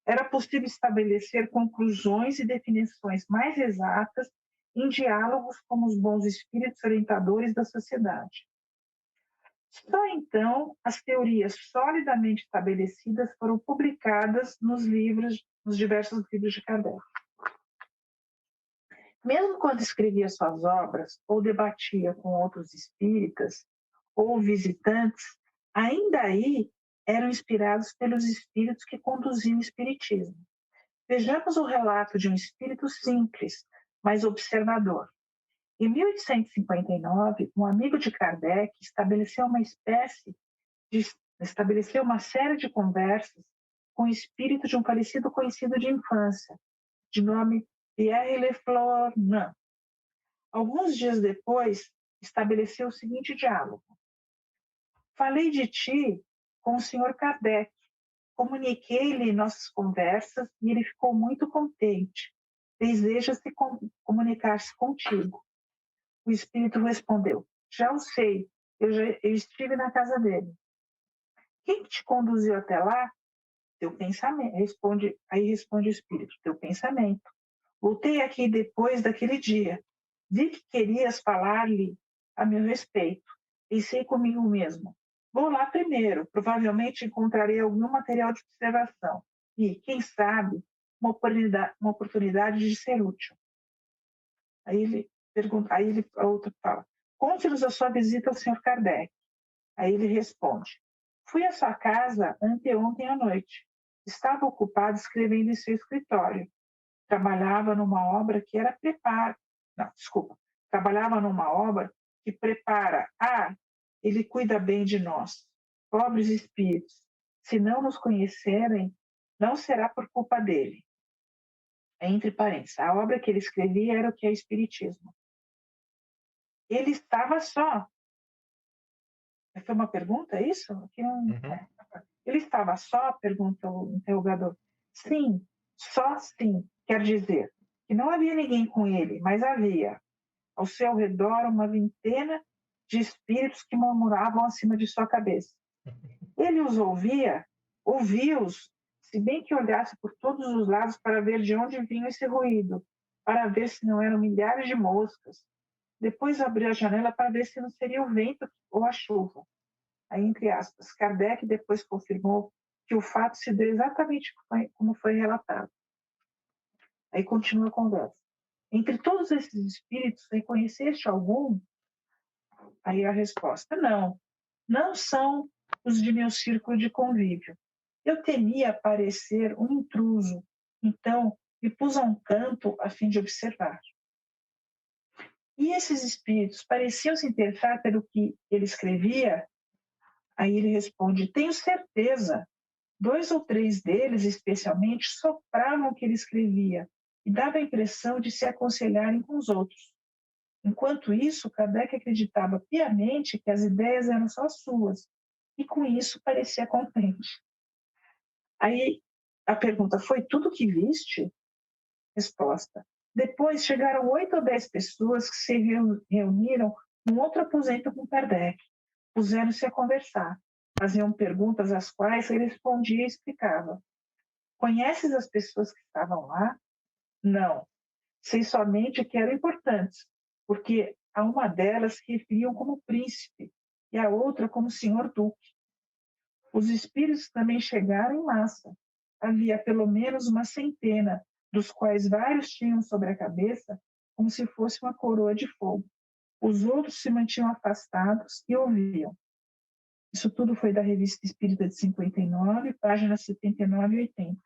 era possível estabelecer conclusões e definições mais exatas em diálogos com os bons espíritos orientadores da sociedade. Só então as teorias solidamente estabelecidas foram publicadas nos diversos livros de Kardec. Mesmo quando escrevia suas obras ou debatia com outros espíritas ou visitantes, ainda aí eram inspirados pelos espíritos que conduziam o espiritismo. Vejamos o relato de um espírito simples, mas observador. Em 1859, um amigo de Kardec estabeleceu uma série de conversas com o espírito de um falecido conhecido de infância, de nome Pierre Le Flournoy. Alguns dias depois, estabeleceu o seguinte diálogo: falei de ti com o Sr. Kardec, Comuniquei-lhe nossas conversas e ele ficou muito contente. Deseja-se comunicar-se contigo. O espírito respondeu: já o sei, eu estive na casa dele. Quem te conduziu até lá? Teu pensamento. Aí responde o espírito: teu pensamento. Voltei aqui depois daquele dia. Vi que querias falar-lhe a meu respeito. Pensei comigo mesmo: vou lá primeiro. Provavelmente encontrarei algum material de observação. E, quem sabe, uma oportunidade de ser útil. Aí a outra fala: conte-nos a sua visita ao Sr. Kardec. Aí ele responde: fui à sua casa anteontem à noite. Estava ocupado escrevendo em seu escritório. Trabalhava numa obra que era Trabalhava numa obra que prepara. Ele cuida bem de nós, pobres espíritos. Se não nos conhecerem, não será por culpa dele. Entre parênteses, a obra que ele escrevia era o que é Espiritismo. Ele estava só. Foi uma pergunta, é isso? Aqui não... Ele estava só? Pergunta o interrogador. Sim, só sim. Quer dizer que não havia ninguém com ele, mas havia ao seu redor uma vintena de espíritos que murmuravam acima de sua cabeça. Ele os ouvia-os, se bem que olhasse por todos os lados para ver de onde vinha esse ruído, para ver se não eram milhares de moscas. Depois abriu a janela para ver se não seria o vento ou a chuva. Aí, entre aspas, Kardec depois confirmou que o fato se deu exatamente como foi relatado. Aí continua a conversa. Entre todos esses espíritos, reconheceste algum? Aí a resposta: não são os de meu círculo de convívio. Eu temia parecer um intruso, então me pus a um canto a fim de observar. E esses espíritos pareciam se interessar pelo que ele escrevia? Aí ele responde: tenho certeza. 2 ou 3 deles, especialmente, sopravam o que ele escrevia e dava a impressão de se aconselharem com os outros. Enquanto isso, Kardec acreditava piamente que as ideias eram só suas e com isso parecia contente. Aí a pergunta: foi tudo que viste? Resposta: depois chegaram 8 ou 10 pessoas que se reuniram num outro aposento com Kardec. Puseram-se a conversar. Faziam perguntas às quais ele respondia e explicava. Conheces as pessoas que estavam lá? Não. Sei somente que eram importantes, porque a uma delas se referiam como príncipe e a outra como senhor duque. Os espíritos também chegaram em massa. Havia pelo menos uma centena, dos quais vários tinham sobre a cabeça como se fosse uma coroa de fogo. Os outros se mantinham afastados e ouviam. Isso tudo foi da Revista Espírita de 59, páginas 79 e 80.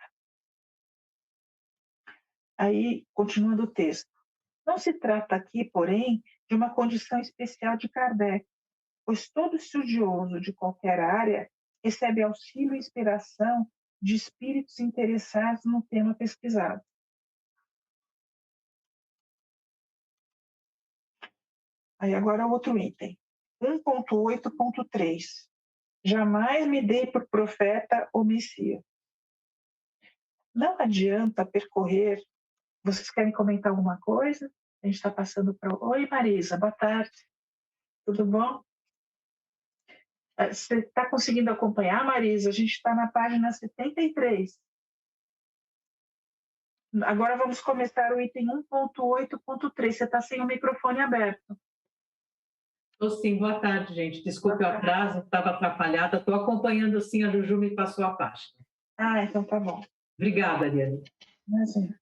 Aí, continuando o texto. Não se trata aqui, porém, de uma condição especial de Kardec, pois todo estudioso de qualquer área recebe auxílio e inspiração de espíritos interessados no tema pesquisado. Aí agora outro item. 1.8.3. Jamais me dei por profeta ou Messias. Não adianta percorrer. Vocês querem comentar alguma coisa? A gente está passando para... Oi, Marisa, boa tarde. Tudo bom? Você está conseguindo acompanhar, Marisa? A gente está na página 73. Agora vamos começar o item 1.8.3. Você está sem o microfone aberto. Estou sim, boa tarde, gente. Desculpe o atraso, estava atrapalhada. Estou acompanhando sim, a Juju me passou a página. Então tá bom. Obrigada, Ariane. Imagina.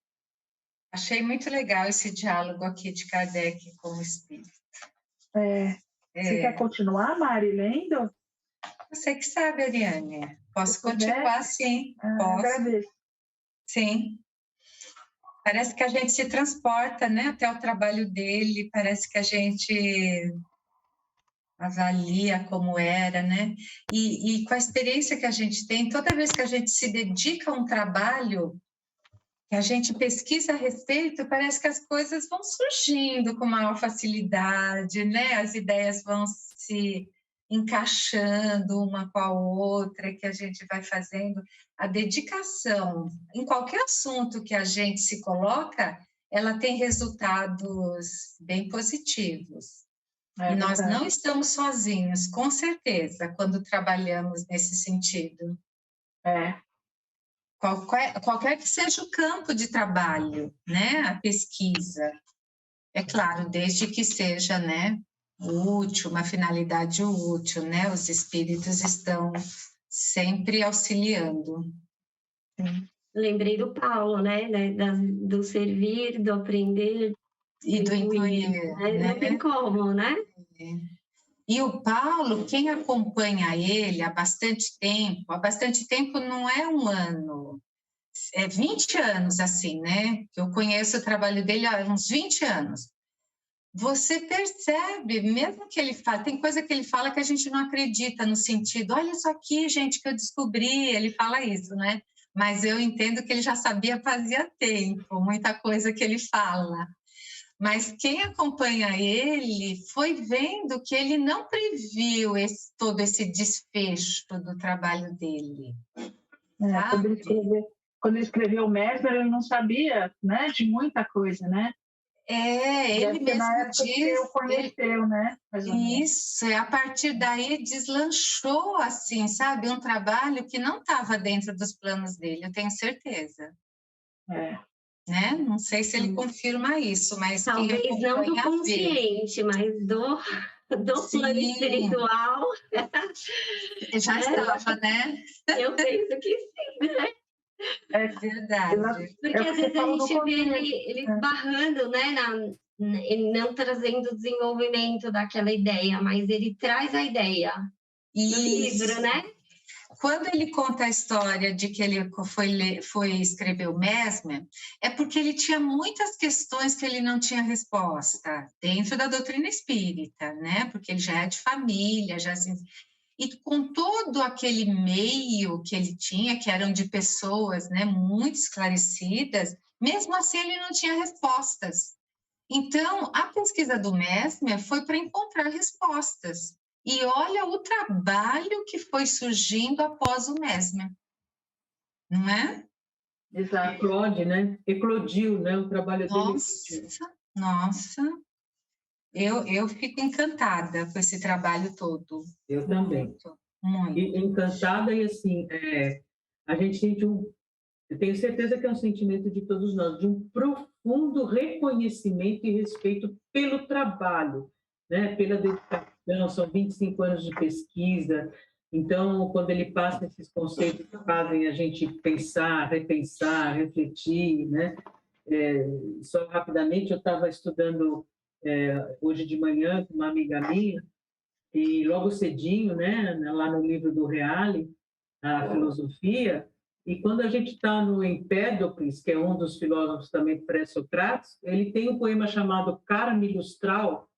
Achei muito legal esse diálogo aqui de Kardec com o espírito. Você quer continuar, Mari, lendo? Você que sabe, Ariane. Posso continuar, sim. Posso. Agradeço. Sim. Parece que a gente se transporta, né, até o trabalho dele, parece que a gente avalia como era, né? E com a experiência que a gente tem, toda vez que a gente se dedica a um trabalho, que a gente pesquisa a respeito, parece que as coisas vão surgindo com maior facilidade, né? As ideias vão se encaixando uma com a outra, que a gente vai fazendo. A dedicação em qualquer assunto que a gente se coloca, ela tem resultados bem positivos. E nós não estamos sozinhos, com certeza, quando trabalhamos nesse sentido. Qualquer que seja o campo de trabalho, né? A pesquisa. É claro, desde que seja, né, útil, uma finalidade útil, né? Os espíritos estão sempre auxiliando. Lembrei do Paulo, né? Do servir, do aprender e do incluir, né? Não tem como, né? E o Paulo, quem acompanha ele há bastante tempo não é um ano, é 20 anos, assim, né? Eu conheço o trabalho dele há uns 20 anos. Você percebe, mesmo que ele fala, tem coisa que ele fala que a gente não acredita, no sentido, olha isso aqui, gente, que eu descobri, ele fala isso, né? Mas eu entendo que ele já sabia fazia tempo, muita coisa que ele fala. Mas quem acompanha ele foi vendo que ele não previu todo esse desfecho do trabalho dele. Quando ele escreveu o Mesmer, ele não sabia, né, de muita coisa, né? Ele mesmo diz... que o conheceu, né? Isso, a partir daí deslanchou, assim, sabe? Um trabalho que não estava dentro dos planos dele, eu tenho certeza. Né? Não sei se ele confirma isso, mas talvez não do consciente, mas do plano espiritual. Já estava, né? Eu penso que sim, né? É verdade. Porque às vezes a gente vê ele esbarrando, né, não trazendo o desenvolvimento daquela ideia, mas ele traz a ideia no livro, né? Quando ele conta a história de que ele foi escrever o Mesmer, é porque ele tinha muitas questões que ele não tinha resposta dentro da doutrina espírita, né? Porque ele já é de família, já assim, e com todo aquele meio que ele tinha, que eram de pessoas, né, muito esclarecidas, mesmo assim ele não tinha respostas. Então, a pesquisa do Mesmer foi para encontrar respostas. E olha o trabalho que foi surgindo após o Mesmer, não é? Exato. Eclode, né? Eclodiu, né? O trabalho dele. Nossa. Eu fico encantada com esse trabalho todo. Eu também. Muito. Encantada e assim, a gente sente eu tenho certeza que é um sentimento de todos nós, de um profundo reconhecimento e respeito pelo trabalho, né? Pela dedicação, são 25 anos de pesquisa. Então, quando ele passa esses conceitos que fazem a gente pensar, repensar, refletir, né? Só rapidamente, eu estava estudando hoje de manhã com uma amiga minha, e logo cedinho, né, lá no livro do Reale, a filosofia, e quando a gente está no Empédocles, que é um dos filósofos também pré-socráticos, ele tem um poema chamado Karma Ilustral,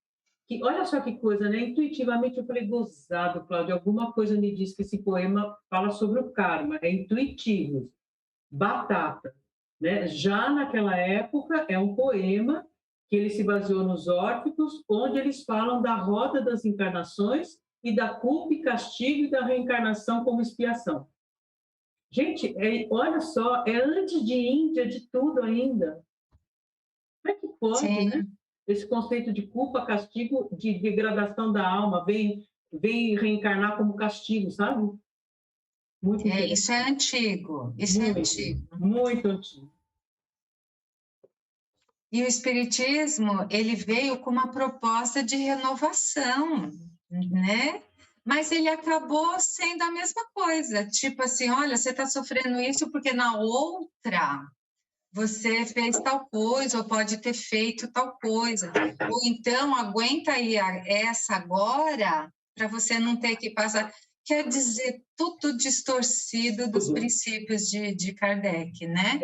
que, olha só que coisa, né? Intuitivamente eu falei, gozado, Cláudio, alguma coisa me diz que esse poema fala sobre o karma, é intuitivo, batata, né? Já naquela época é um poema que ele se baseou nos Órficos, onde eles falam da roda das encarnações e da culpa e castigo e da reencarnação como expiação. Gente, olha só, é antes de Índia, de tudo ainda. Como é que pode, né? Esse conceito de culpa, castigo, de degradação da alma, vem reencarnar como castigo, sabe? Muito isso é antigo, isso é antigo. Muito antigo. E o Espiritismo, ele veio com uma proposta de renovação, né? Mas ele acabou sendo a mesma coisa, tipo assim, olha, você está sofrendo isso porque na outra você fez tal coisa, ou pode ter feito tal coisa, ou então aguenta aí essa agora, para você não ter que passar. Quer dizer, tudo distorcido dos princípios de Kardec, né?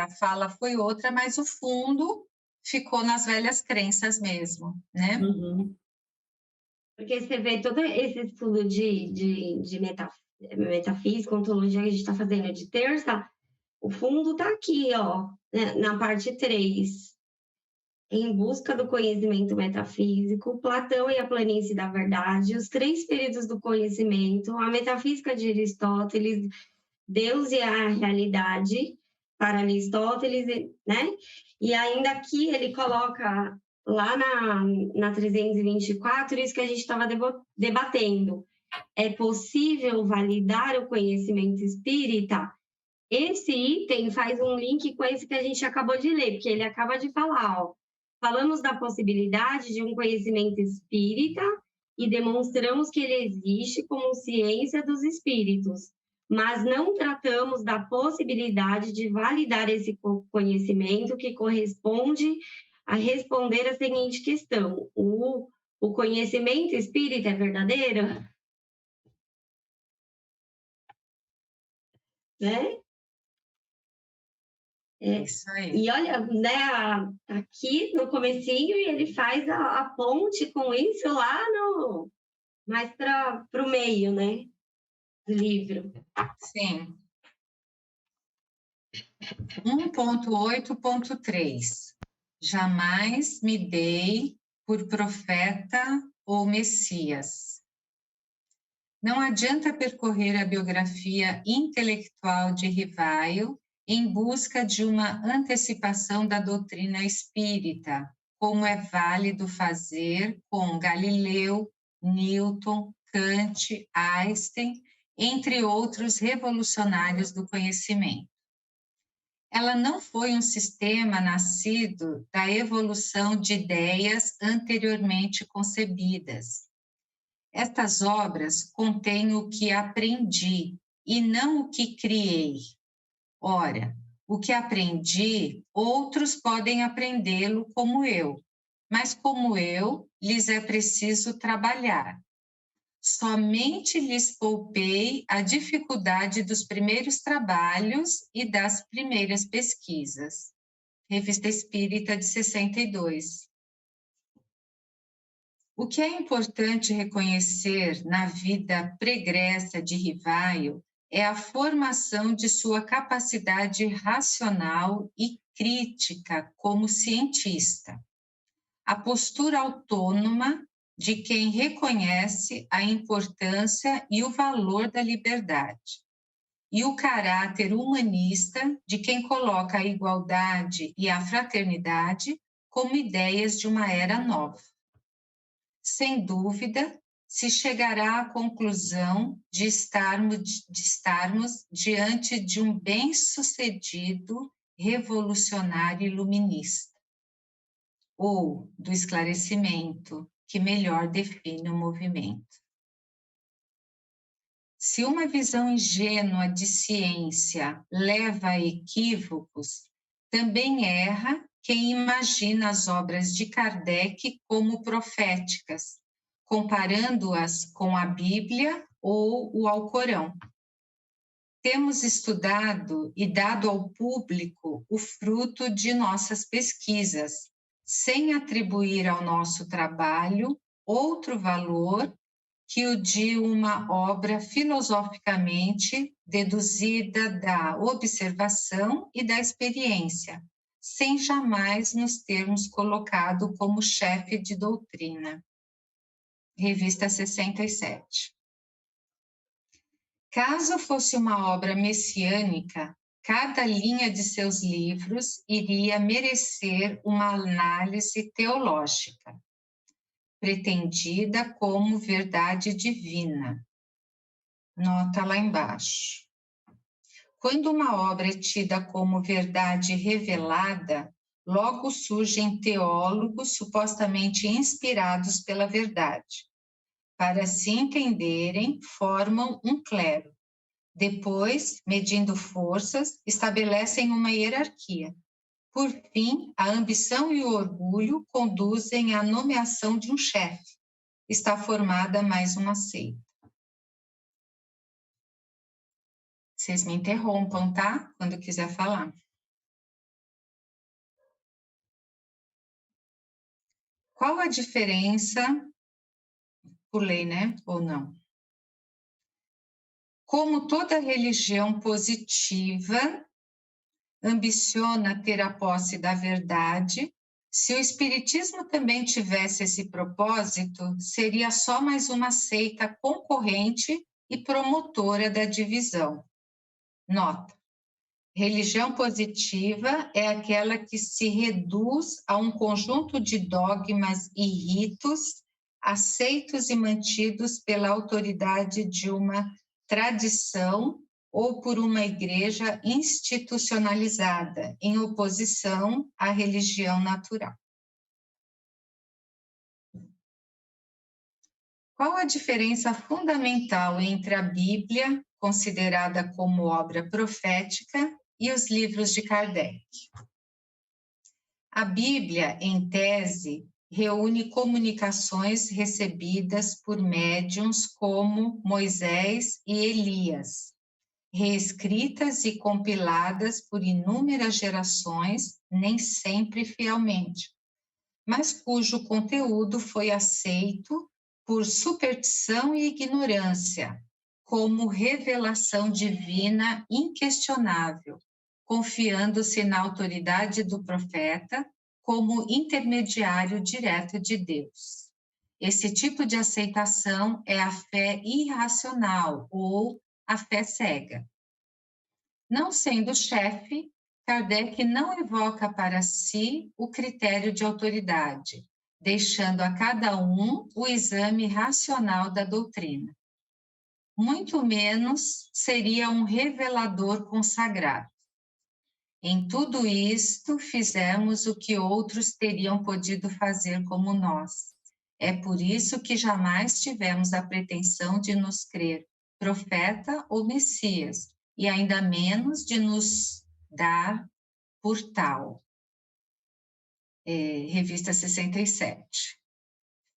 A fala foi outra, mas o fundo ficou nas velhas crenças mesmo, né? Porque você vê todo esse estudo de metafísica, ontologia que a gente está fazendo de terça, o fundo está aqui, ó, na parte 3. Em Busca do Conhecimento Metafísico, Platão e a Planície da Verdade, Os Três Períodos do Conhecimento, A Metafísica de Aristóteles, Deus e a Realidade, para Aristóteles, né? E ainda aqui ele coloca lá na 324 isso que a gente estava debatendo. É possível validar o conhecimento espírita? Esse item faz um link com esse que a gente acabou de ler, porque ele acaba de falar, ó. Falamos da possibilidade de um conhecimento espírita e demonstramos que ele existe como ciência dos espíritos, mas não tratamos da possibilidade de validar esse conhecimento que corresponde a responder a seguinte questão: o conhecimento espírita é verdadeiro? Né? Isso aí. E olha, né, aqui no comecinho ele faz a ponte com isso lá mais para o meio, né, do livro. Sim. 1.8.3 Jamais me dei por profeta ou Messias. Não adianta percorrer a biografia intelectual de Rivaio em busca de uma antecipação da doutrina espírita, como é válido fazer com Galileu, Newton, Kant, Einstein, entre outros revolucionários do conhecimento. Ela não foi um sistema nascido da evolução de ideias anteriormente concebidas. Estas obras contêm o que aprendi e não o que criei. Ora, o que aprendi, outros podem aprendê-lo como eu, mas como eu, lhes é preciso trabalhar. Somente lhes poupei a dificuldade dos primeiros trabalhos e das primeiras pesquisas. Revista Espírita de 62. O que é importante reconhecer na vida pregressa de Rivaio é a formação de sua capacidade racional e crítica como cientista. A postura autônoma de quem reconhece a importância e o valor da liberdade. E o caráter humanista de quem coloca a igualdade e a fraternidade como ideias de uma era nova. Sem dúvida, se chegará à conclusão de estarmos diante de um bem-sucedido revolucionário iluminista, ou do esclarecimento, que melhor define o movimento. Se uma visão ingênua de ciência leva a equívocos, também erra quem imagina as obras de Kardec como proféticas, comparando-as com a Bíblia ou o Alcorão. Temos estudado e dado ao público o fruto de nossas pesquisas, sem atribuir ao nosso trabalho outro valor que o de uma obra filosoficamente deduzida da observação e da experiência, sem jamais nos termos colocado como chefe de doutrina. Revista 67. Caso fosse uma obra messiânica, cada linha de seus livros iria merecer uma análise teológica, pretendida como verdade divina. Nota lá embaixo. Quando uma obra é tida como verdade revelada, logo surgem teólogos supostamente inspirados pela verdade. Para se entenderem, formam um clero. Depois, medindo forças, estabelecem uma hierarquia. Por fim, a ambição e o orgulho conduzem à nomeação de um chefe. Está formada mais uma seita. Vocês me interrompam, tá? Quando quiser falar. Qual a diferença, por lei, né? Ou não? Como toda religião positiva ambiciona ter a posse da verdade, Se o Espiritismo também tivesse esse propósito, seria só mais uma seita concorrente e promotora da divisão. Nota: religião positiva é aquela que se reduz a um conjunto de dogmas e ritos aceitos e mantidos pela autoridade de uma tradição ou por uma igreja institucionalizada, em oposição à religião natural. Qual a diferença fundamental entre a Bíblia, considerada como obra profética, e os livros de Kardec? A Bíblia, em tese, reúne comunicações recebidas por médiuns como Moisés e Elias, reescritas e compiladas por inúmeras gerações, nem sempre fielmente, mas cujo conteúdo foi aceito por superstição e ignorância, como revelação divina inquestionável, confiando-se na autoridade do profeta como intermediário direto de Deus. Esse tipo de aceitação é a fé irracional ou a fé cega. Não sendo chefe, Kardec não evoca para si o critério de autoridade, deixando a cada um o exame racional da doutrina. Muito menos seria um revelador consagrado. Em tudo isto, fizemos o que outros teriam podido fazer como nós. É por isso que jamais tivemos a pretensão de nos crer profeta ou Messias, e ainda menos de nos dar por tal. Revista 67.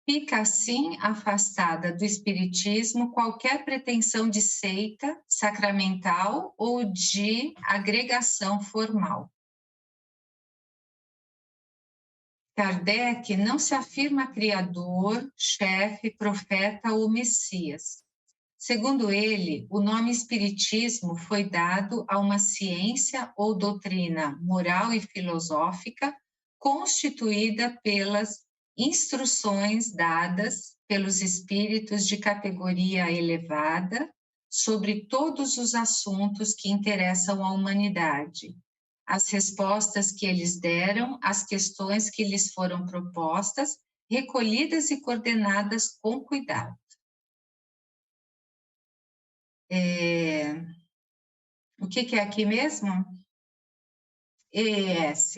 Fica assim afastada do espiritismo qualquer pretensão de seita sacramental ou de agregação formal. Kardec não se afirma criador, chefe, profeta ou Messias. Segundo ele, o nome espiritismo foi dado a uma ciência ou doutrina moral e filosófica constituída pelas instruções dadas pelos espíritos de categoria elevada sobre todos os assuntos que interessam à humanidade, as respostas que eles deram às questões que lhes foram propostas, recolhidas e coordenadas com cuidado. O que é aqui mesmo? ES.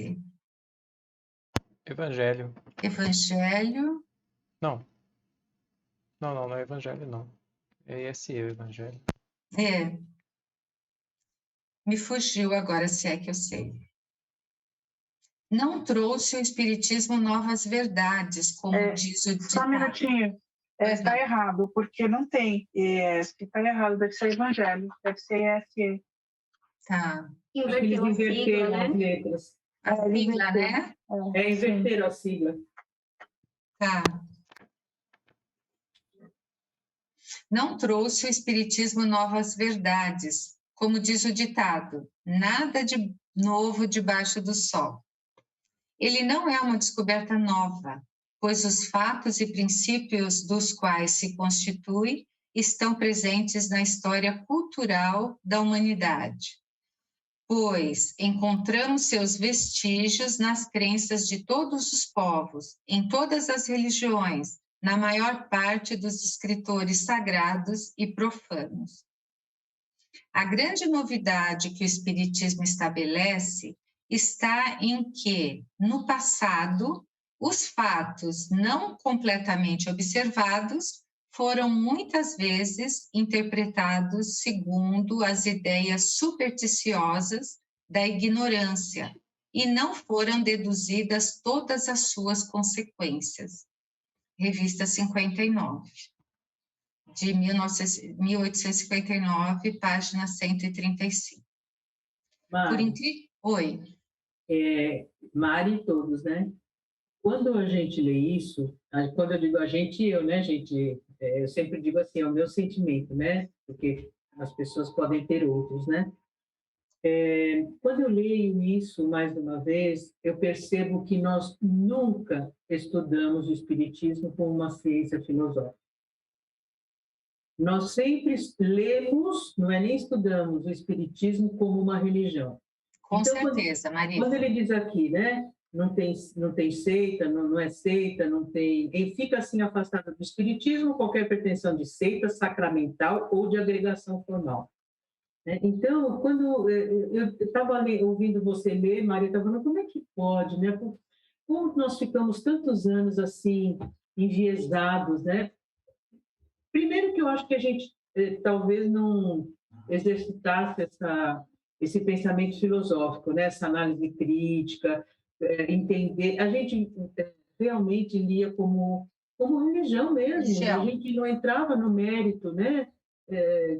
Evangelho. Evangelho. Não. Não é evangelho, não. É ESE o evangelho. Me fugiu agora, se é que eu sei. Não trouxe o espiritismo novas verdades, como diz o ditado. Só um minutinho. Está errado, porque não tem ES. Está errado, deve ser evangelho. Deve ser ESE. Tá. Eles inverteram as letras. A sigla, né? Inverteram a sigla. Tá. Não trouxe o espiritismo novas verdades, como diz o ditado, nada de novo debaixo do sol. Ele não é uma descoberta nova, pois os fatos e princípios dos quais se constitui estão presentes na história cultural da humanidade, pois encontramos seus vestígios nas crenças de todos os povos, em todas as religiões, na maior parte dos escritores sagrados e profanos. A grande novidade que o Espiritismo estabelece está em que, no passado, os fatos não completamente observados foram muitas vezes interpretados segundo as ideias supersticiosas da ignorância e não foram deduzidas todas as suas consequências. Revista 59, de 1859, página 135. Mari, Oi. Mari e todos, né? Quando a gente lê isso, quando eu digo a gente, eu, né, gente? Eu sempre digo assim, é o meu sentimento, né? Porque as pessoas podem ter outros, né? Quando eu leio isso mais uma vez, eu percebo que nós nunca estudamos o Espiritismo como uma ciência filosófica. Nós sempre lemos, não é nem estudamos o Espiritismo como uma religião. Com Então, certeza, Maria. Quando ele diz aqui, né? Não tem seita, não é seita, não tem... Ele fica assim afastado do Espiritismo, qualquer pretensão de seita, sacramental ou de agregação formal. Então, quando eu estava ouvindo você ler, Maria, estava falando, como é que pode, né? Como nós ficamos tantos anos assim, enviesados, né? Primeiro que eu acho que a gente talvez não exercitasse esse pensamento filosófico, né? Essa análise crítica, entender. A gente realmente lia como religião mesmo. Religião. A gente não entrava no mérito, né?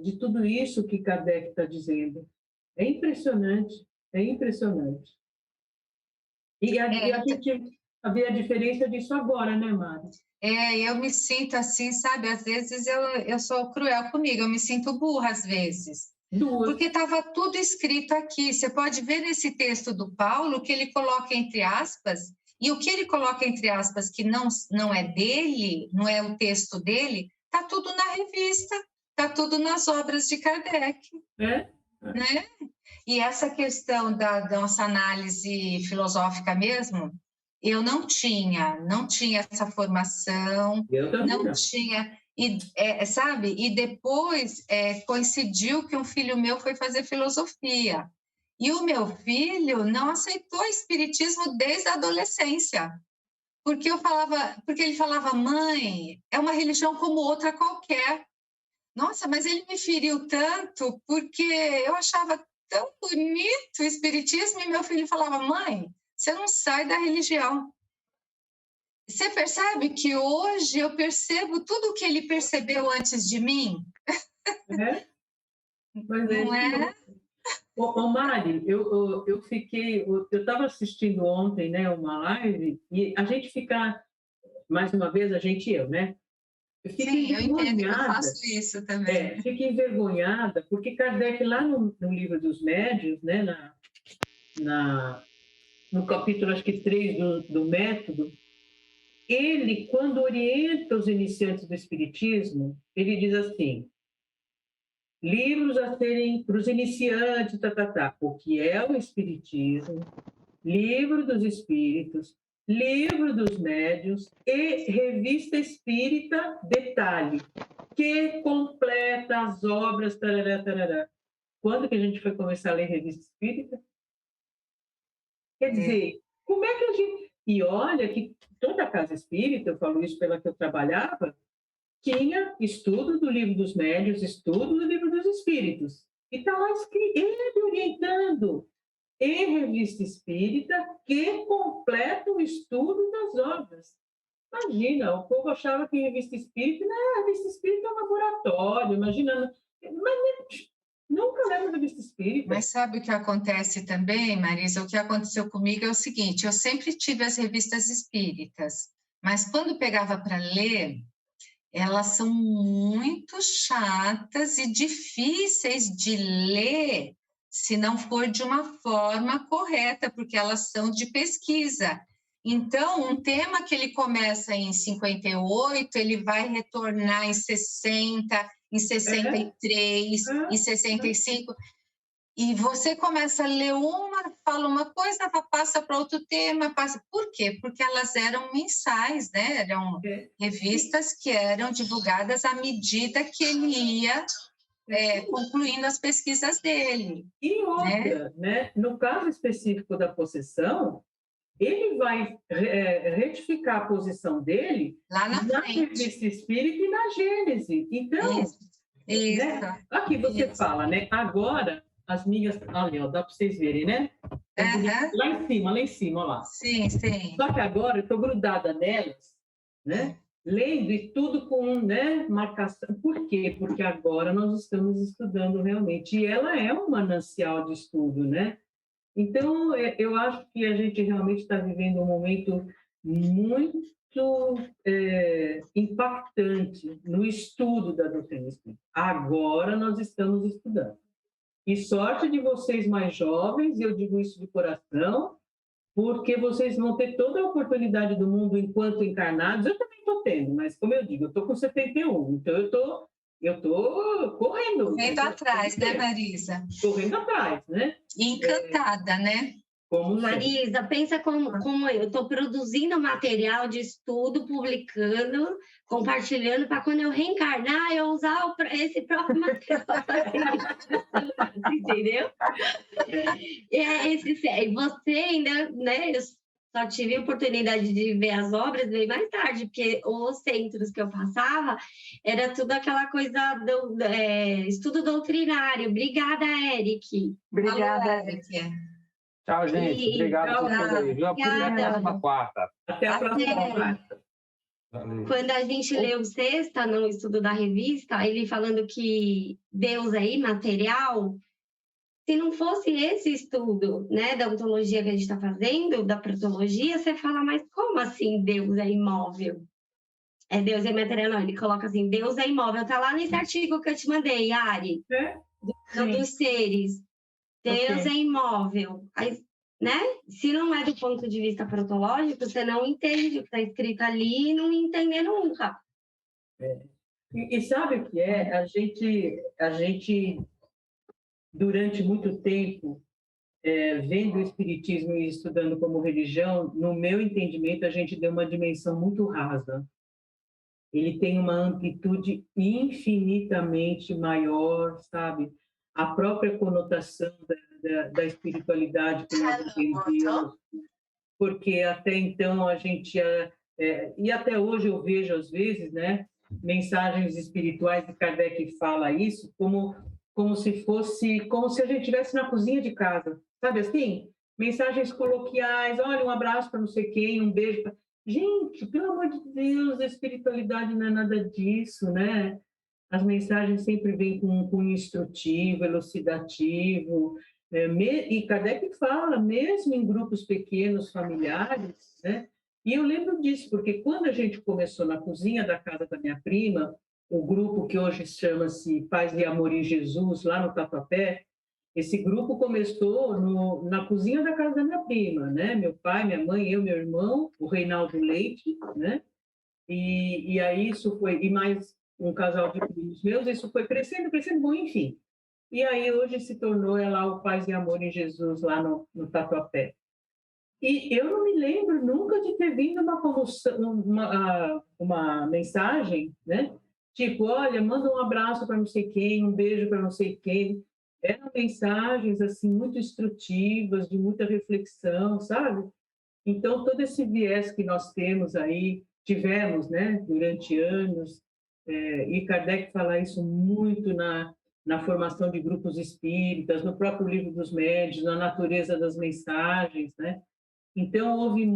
De tudo isso que Kardec está dizendo. É impressionante, é impressionante. E a gente vê a diferença disso agora, né, Mari? Eu me sinto assim, sabe? Às vezes eu sou cruel comigo, eu me sinto burra às vezes. Porque estava tudo escrito aqui. Você pode ver nesse texto do Paulo que ele coloca entre aspas, e o que ele coloca entre aspas que não é dele, não é o texto dele, está tudo na revista, está tudo nas obras de Kardec. Né? E essa questão da nossa análise filosófica mesmo, eu não tinha essa formação, não tinha, sabe? E depois coincidiu que um filho meu foi fazer filosofia. E o meu filho não aceitou o espiritismo desde a adolescência. Porque ele falava, mãe, é uma religião como outra qualquer. Nossa, mas ele me feriu tanto porque eu achava tão bonito o espiritismo e meu filho falava, mãe, você não sai da religião. Você percebe que hoje eu percebo tudo o que ele percebeu antes de mim? Não é? Ô, Mari, eu estava assistindo ontem, né, uma live e a gente fica, mais uma vez, a gente e eu, né? Sim, eu entendo que eu faço isso também. Fico envergonhada, porque Kardec, lá no Livro dos Médiuns, né, no capítulo, acho que 3 do Método, ele, quando orienta os iniciantes do Espiritismo, ele diz assim, livros a serem para os iniciantes, o que é o Espiritismo, Livro dos Espíritos, Livro dos Médiuns e Revista Espírita, detalhe, que completa as obras, tarará, tarará. Quando que a gente foi começar a ler Revista Espírita? Quer dizer, como é que a gente... E olha que toda a casa espírita, eu falo isso pela que eu trabalhava, tinha estudo do Livro dos Médiuns, estudo do Livro dos Espíritos. E está lá escrito, ele orientando, e Revista Espírita, que completa o estudo das obras. Imagina, o povo achava que Revista Espírita, não, Revista Espírita é um laboratório, imagina, mas nunca lembro Revista Espírita. Mas sabe o que acontece também, Marisa? O que aconteceu comigo é o seguinte, eu sempre tive as revistas espíritas, mas quando pegava para ler, elas são muito chatas e difíceis de ler se não for de uma forma correta, porque elas são de pesquisa. Então, um tema que ele começa em 58, ele vai retornar em 60, em 63, em 65... E você começa a ler fala uma coisa, passa para outro tema, passa. Por quê? Porque elas eram mensais, né? Eram revistas que eram divulgadas à medida que ele ia concluindo as pesquisas dele. E outra, né? No caso específico da possessão, ele vai retificar a posição dele lá na Revista Espírita e na Gênese. Então, isso. Né? Aqui você fala, né? Agora... As minhas, ali, ó, dá para vocês verem, né? Lá em cima, ó lá. Sim, sim. Só que agora eu estou grudada nelas, né? Lendo e tudo com, né, marcação. Por quê? Porque agora nós estamos estudando realmente. E ela é um manancial de estudo, né? Então, eu acho que a gente realmente está vivendo um momento muito impactante no estudo da doutrina espírita. Agora nós estamos estudando. E sorte de vocês mais jovens, eu digo isso de coração, porque vocês vão ter toda a oportunidade do mundo enquanto encarnados. Eu também estou tendo, mas como eu digo, eu estou com 71, então eu tô correndo. Correndo atrás, né, Marisa? Correndo atrás, né? Encantada, né? Como Marisa, pensa como eu estou produzindo material de estudo, publicando, compartilhando, para quando eu reencarnar, eu usar esse próprio material. Entendeu? E você ainda, né? Eu só tive a oportunidade de ver as obras bem mais tarde, porque os centros que eu passava era tudo aquela coisa do estudo doutrinário. Obrigada, Eric. Obrigada, Eric. Tchau, gente. Obrigado por tudo aí, viu? Até a próxima quarta. Até a próxima quarta. Valeu. Quando a gente leu Sexta, no estudo da revista, ele falando que Deus é imaterial, se não fosse esse estudo, né, da ontologia que a gente está fazendo, da protologia, você fala, mas como assim Deus é imóvel? Deus é imaterial, não, ele coloca assim, Deus é imóvel, tá lá nesse artigo que eu te mandei, Ari, dos seres. Deus é imóvel. Aí, né? Se não é do ponto de vista protológico, você não entende o que está escrito ali e não entender nunca. E sabe o que é? A gente durante muito tempo, vendo o Espiritismo e estudando como religião, no meu entendimento, a gente deu uma dimensão muito rasa. Ele tem uma amplitude infinitamente maior, sabe? A própria conotação da espiritualidade que nós entendemos, porque até então a gente e até hoje eu vejo às vezes, né, mensagens espirituais, e Kardec fala isso como se a gente estivesse na cozinha de casa, sabe assim? Mensagens coloquiais, olha, um abraço para não sei quem, um beijo pra... Gente, pelo amor de Deus, a espiritualidade não é nada disso, né? As mensagens sempre vêm com um cunho instrutivo, elucidativo, e Kardec fala, mesmo em grupos pequenos, familiares, né? E eu lembro disso, porque quando a gente começou na cozinha da casa da minha prima, o grupo que hoje chama-se Paz e Amor em Jesus, lá no Tatuapé, esse grupo começou na cozinha da casa da minha prima, né? Meu pai, minha mãe, eu, meu irmão, o Reinaldo Leite, né? E aí isso foi... E mais um casal de primos meus, isso foi crescendo, bom, enfim. E aí hoje se tornou lá o Paz e Amor em Jesus, lá no Tatuapé. E eu não me lembro nunca de ter vindo uma mensagem, né? Tipo, olha, manda um abraço para não sei quem, um beijo para não sei quem. Eram mensagens, assim, muito instrutivas, de muita reflexão, sabe? Então, todo esse viés que nós tivemos, né, durante anos, e Kardec fala isso muito na formação de grupos espíritas, no próprio Livro dos Médiuns, na natureza das mensagens, né? Então, houve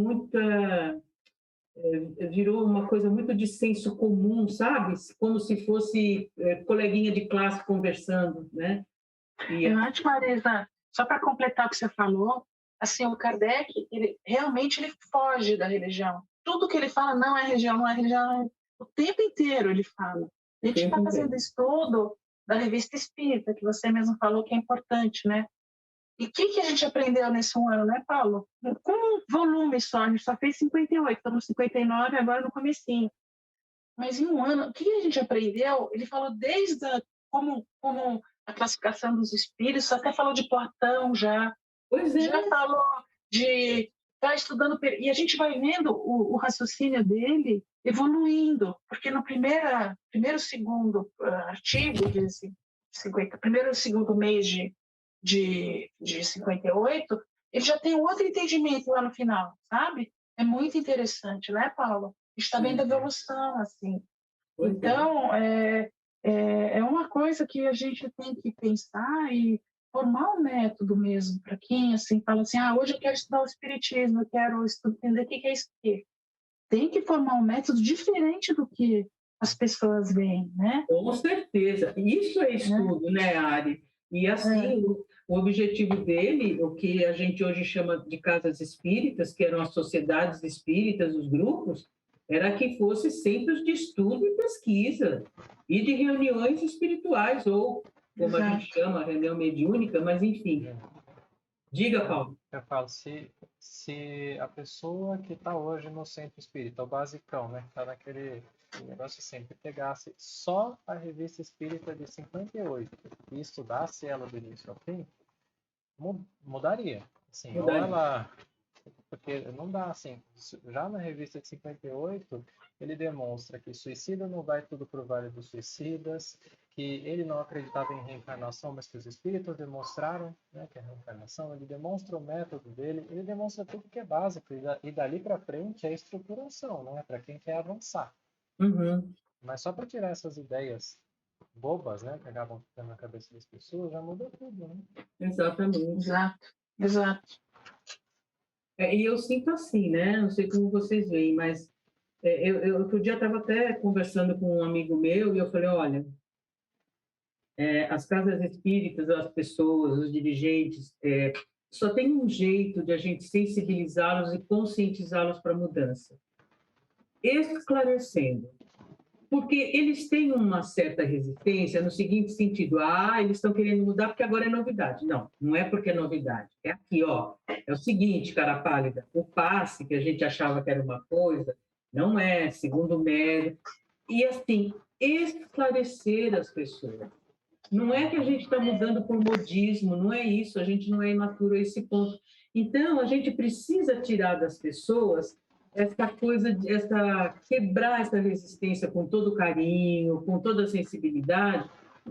virou uma coisa muito de senso comum, sabe? Como se fosse coleguinha de classe conversando, né? Eu acho, Marisa, só para completar o que você falou, assim, o Kardec, ele foge da religião. Tudo que ele fala não é religião, não é religião, o tempo inteiro ele fala. A gente está fazendo estudo da Revista Espírita, que você mesmo falou que é importante, né? E o que a gente aprendeu nesse um ano, né, Paulo? Com um volume só, a gente só fez 58, estamos no 59, agora no comecinho. Mas em um ano, o que a gente aprendeu? Ele falou desde como a classificação dos espíritos, até falou de Platão já. Pois é. Já falou de estar estudando... E a gente vai vendo o raciocínio dele evoluindo, porque no segundo artigo de 50, segundo mês de 58, ele já tem um outro entendimento lá no final, sabe? É muito interessante, né, Paulo? A gente está vendo a evolução, assim. Então, é uma coisa que a gente tem que pensar e formar um método mesmo para quem, assim, fala assim, hoje eu quero estudar o espiritismo, eu quero entender o que é isso aqui. Tem que formar um método diferente do que as pessoas veem, né? Com certeza. Isso é estudo, né, Ari? E assim, o objetivo dele, o que a gente hoje chama de casas espíritas, que eram as sociedades espíritas, os grupos, era que fosse centros de estudo e pesquisa, e de reuniões espirituais, ou como a gente chama, a reunião mediúnica, mas enfim. Diga, Paulo. Eu falo, se a pessoa que está hoje no centro espírita, o basicão, né, que está naquele negócio sempre, pegasse só a revista espírita de 58 e estudasse ela do início ao fim, mudaria. Assim, ou ela... Porque não dá assim, já na revista de 58, ele demonstra que suicida não vai tudo para o Vale dos Suicidas, que ele não acreditava em reencarnação, mas que os espíritos demonstraram, né, que é a reencarnação, ele demonstra o método dele, ele demonstra tudo que é básico, e dali para frente é estruturação, né, para quem quer avançar. Mas só para tirar essas ideias bobas, né, que acabam ficando na cabeça das pessoas, já muda tudo, né? Exatamente. Exato. E eu sinto assim, né? Não sei como vocês veem, mas eu outro dia estava até conversando com um amigo meu e eu falei, olha, as casas espíritas, as pessoas, os dirigentes, só tem um jeito de a gente sensibilizá-los e conscientizá-los para a mudança. Esclarecendo. Porque eles têm uma certa resistência no seguinte sentido, eles estão querendo mudar porque agora é novidade. Não, não é porque é novidade. É aqui, ó. É o seguinte, cara pálida, o passe que a gente achava que era uma coisa, não é, segundo o médico. E assim, esclarecer as pessoas. Não é que a gente está mudando por modismo, não é isso, a gente não é imaturo a esse ponto. Então, a gente precisa tirar das pessoas essa coisa, quebrar essa resistência com todo carinho, com toda sensibilidade,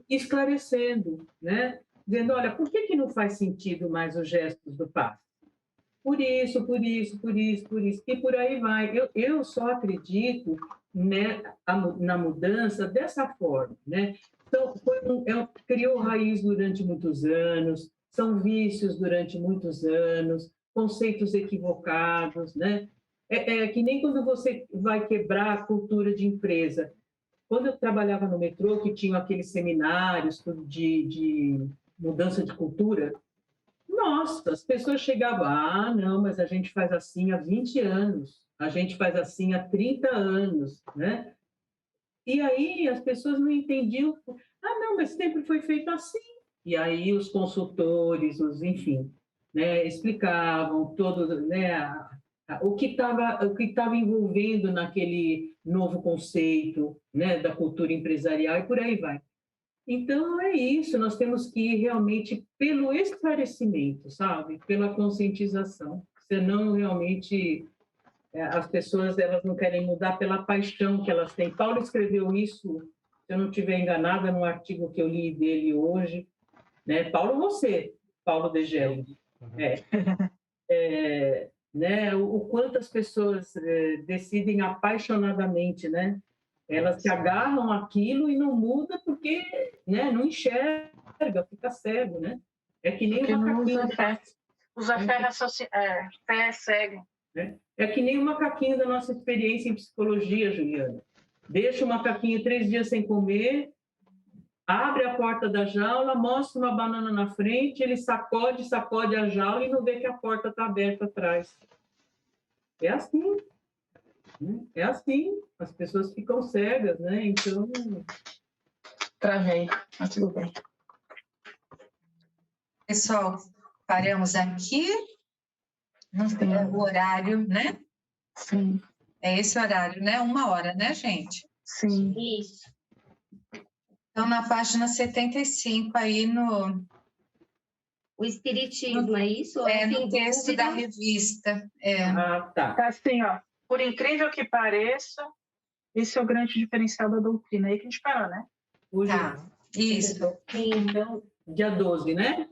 esclarecendo, né? Dizendo, olha, por que não faz sentido mais os gestos do passe? Por isso, por isso, por isso, por isso, e por aí vai. Eu só acredito, né, na mudança dessa forma, né? Então, criou raiz durante muitos anos, são vícios durante muitos anos, conceitos equivocados, né? É que nem quando você vai quebrar a cultura de empresa. Quando eu trabalhava no metrô, que tinha aqueles seminários de mudança de cultura, nossa, as pessoas chegavam, não, mas a gente faz assim há 20 anos, a gente faz assim há 30 anos, né? E aí as pessoas não entendiam, não, mas sempre foi feito assim. E aí os consultores, enfim, né, explicavam todo, né, o que estava envolvendo naquele novo conceito, né, da cultura empresarial e por aí vai. Então, é isso, nós temos que ir realmente pelo esclarecimento, sabe? Pela conscientização, senão realmente as pessoas elas não querem mudar pela paixão que elas têm. Paulo escreveu isso, se eu não estiver enganada, num artigo que eu li dele hoje, né? Paulo De Gelli. Né? O quanto as pessoas decidem apaixonadamente, né? Elas se agarram àquilo e não muda porque, né, não enxerga, fica cego, né? É que nem porque uma macaquinha. Usa fé cega. É que nem o macaquinho da nossa experiência em psicologia, Juliana. Deixa o macaquinho 3 dias sem comer, abre a porta da jaula, mostra uma banana na frente, ele sacode a jaula e não vê que a porta está aberta atrás. É assim. É assim. As pessoas ficam cegas, né? Então... Travei, mas tudo bem. Pessoal, paramos aqui. Não sei o horário, né? Sim. É esse horário, né? 1 hora, né, gente? Sim. Isso. Então, na página 75, aí no... O espiritismo, é isso? no texto da revista. Tá assim, ó. Por incrível que pareça, esse é o grande diferencial da doutrina. Aí que a gente parou, né? Hoje, Tá, isso. Então, dia 12, né?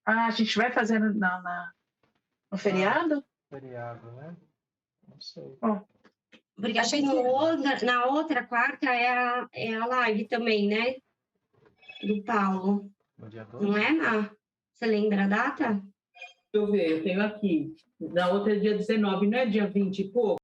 A gente vai fazendo no feriado? Feriado, né? Não sei. Porque acho que na outra quarta é a live também, né? Do Paulo. No dia 12? Não é, Ná? Você lembra a data? Deixa eu ver, eu tenho aqui. Na outra é dia 19, não é dia 20 e pouco?